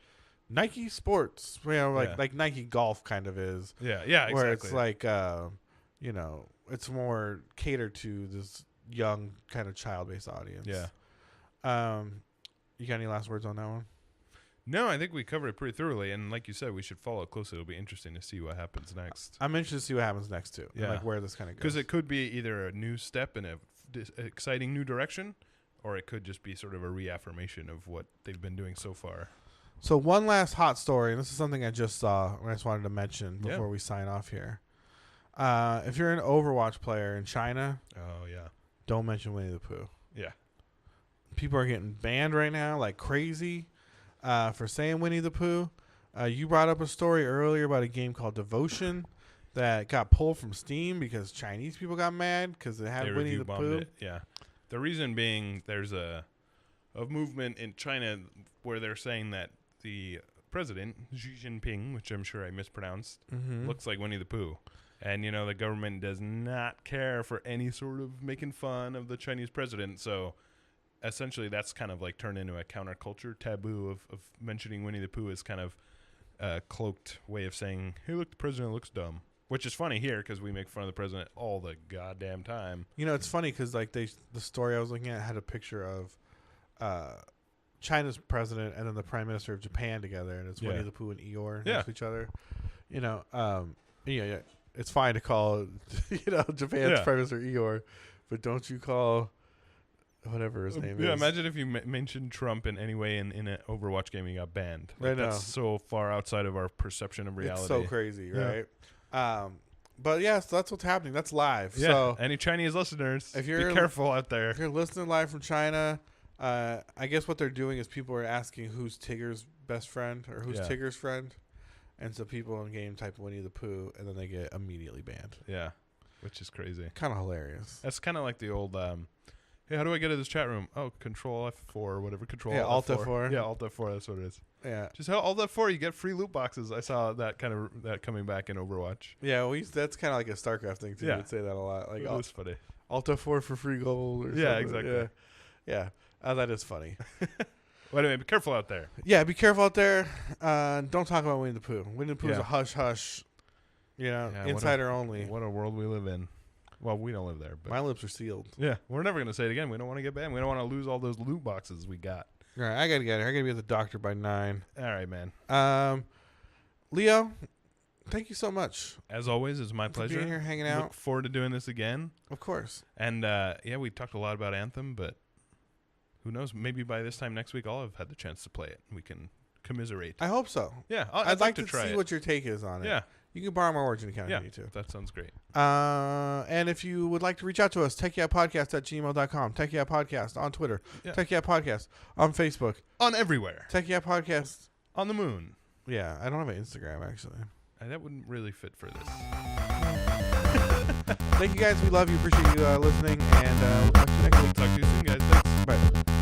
Nike sports, like Nike golf kind of is, Yeah, where exactly. it's like, it's more catered to this young kind of child-based audience. Yeah. You got any last words on that one? No, I think we covered it pretty thoroughly, and like you said, we should follow it closely. It'll be interesting to see what happens next. I'm interested to see what happens next too. and, Yeah. like where this kind of goes. Because it could be either a new step in a exciting new direction, or it could just be sort of a reaffirmation of what they've been doing so far. So one last hot story, and this is something I just saw and I just wanted to mention Yeah. before we sign off here. If you're an Overwatch player in China, Oh, yeah. don't mention Winnie the Pooh. Yeah. People are getting banned right now like crazy for saying Winnie the Pooh. You brought up a story earlier about a game called Devotion that got pulled from Steam because Chinese people got mad because it had They Winnie review the bombed Pooh. it. Yeah. The reason being there's a movement in China where they're saying that the president, Xi Jinping, which I'm sure I mispronounced, Mm-hmm. looks like Winnie the Pooh. And, the government does not care for any sort of making fun of the Chinese president. So essentially that's kind of like turned into a counterculture taboo of mentioning Winnie the Pooh as kind of a cloaked way of saying, hey, look, the president looks dumb. Which is funny here because we make fun of the president all the goddamn time. It's funny because like the story I was looking at had a picture of China's president and then the prime minister of Japan together, and it's Yeah. Winnie the Pooh and Eeyore Yeah. next to each other. It's fine to call Japan's Yeah. prime minister Eeyore, but don't you call whatever his name is. Yeah, imagine if you mentioned Trump in any way in an Overwatch game and you got banned. I know. That's so far outside of our perception of reality. It's so crazy, Yeah. right? But yeah, so that's what's happening. That's live. Yeah. So Any Chinese listeners, if you're be careful out there. if you're listening live from China, I guess what they're doing is people are asking who's Tigger's best friend or who's Yeah. Tigger's friend, and so people in game type Winnie the Pooh, and then they get immediately banned. Yeah, which is crazy. Kind of hilarious. That's kind of like the old, hey, how do I get to this chat room? Oh, Control F4 or whatever. Control Yeah, Alt F4. F4. Yeah, Alt F4. That's what it is. Yeah, Just Alt F4, you get free loot boxes. I saw that coming back in Overwatch. yeah. That's kind of like a StarCraft thing too. Yeah. We'd say that a lot. Like It was funny. Alt F4 for free gold. Or Yeah, something. exactly. Yeah. That is funny. Well, anyway, be careful out there. Yeah, be careful out there. Don't talk about Winnie the Pooh. Winnie the Pooh is Yeah. a hush hush. Yeah, what a- Insider only. What a world we live in. Well, we don't live there, but My lips are sealed. yeah, we're never gonna say it again. We don't want to get banned. We don't want to lose all those loot boxes we got. All right, I gotta get here. I gotta be at the doctor by 9. All right, man. Leo, thank you so much As always, it's my for pleasure. being here, hanging Look out. forward to doing this again. Of course. And yeah, we talked a lot about Anthem, but who knows? Maybe by this time next week, I'll have had the chance to play it. We can commiserate. I hope so. Yeah, I'd like to try see it. what your take is on it. Yeah, You can borrow my origin account Yeah, if you need to. that sounds great. And if you would like to reach out to us, techyeahpodcast@gmail.com. Tech Yeah Podcast on Twitter. Yeah. Tech Yeah Podcast on Facebook. On everywhere. Tech Yeah Podcast. On the moon. Yeah, I don't have an Instagram, actually. That wouldn't really fit for this. Thank you, guys. We love you. Appreciate you listening. And we'll talk to you next week. Talk to you soon, guys. Thanks. Bye.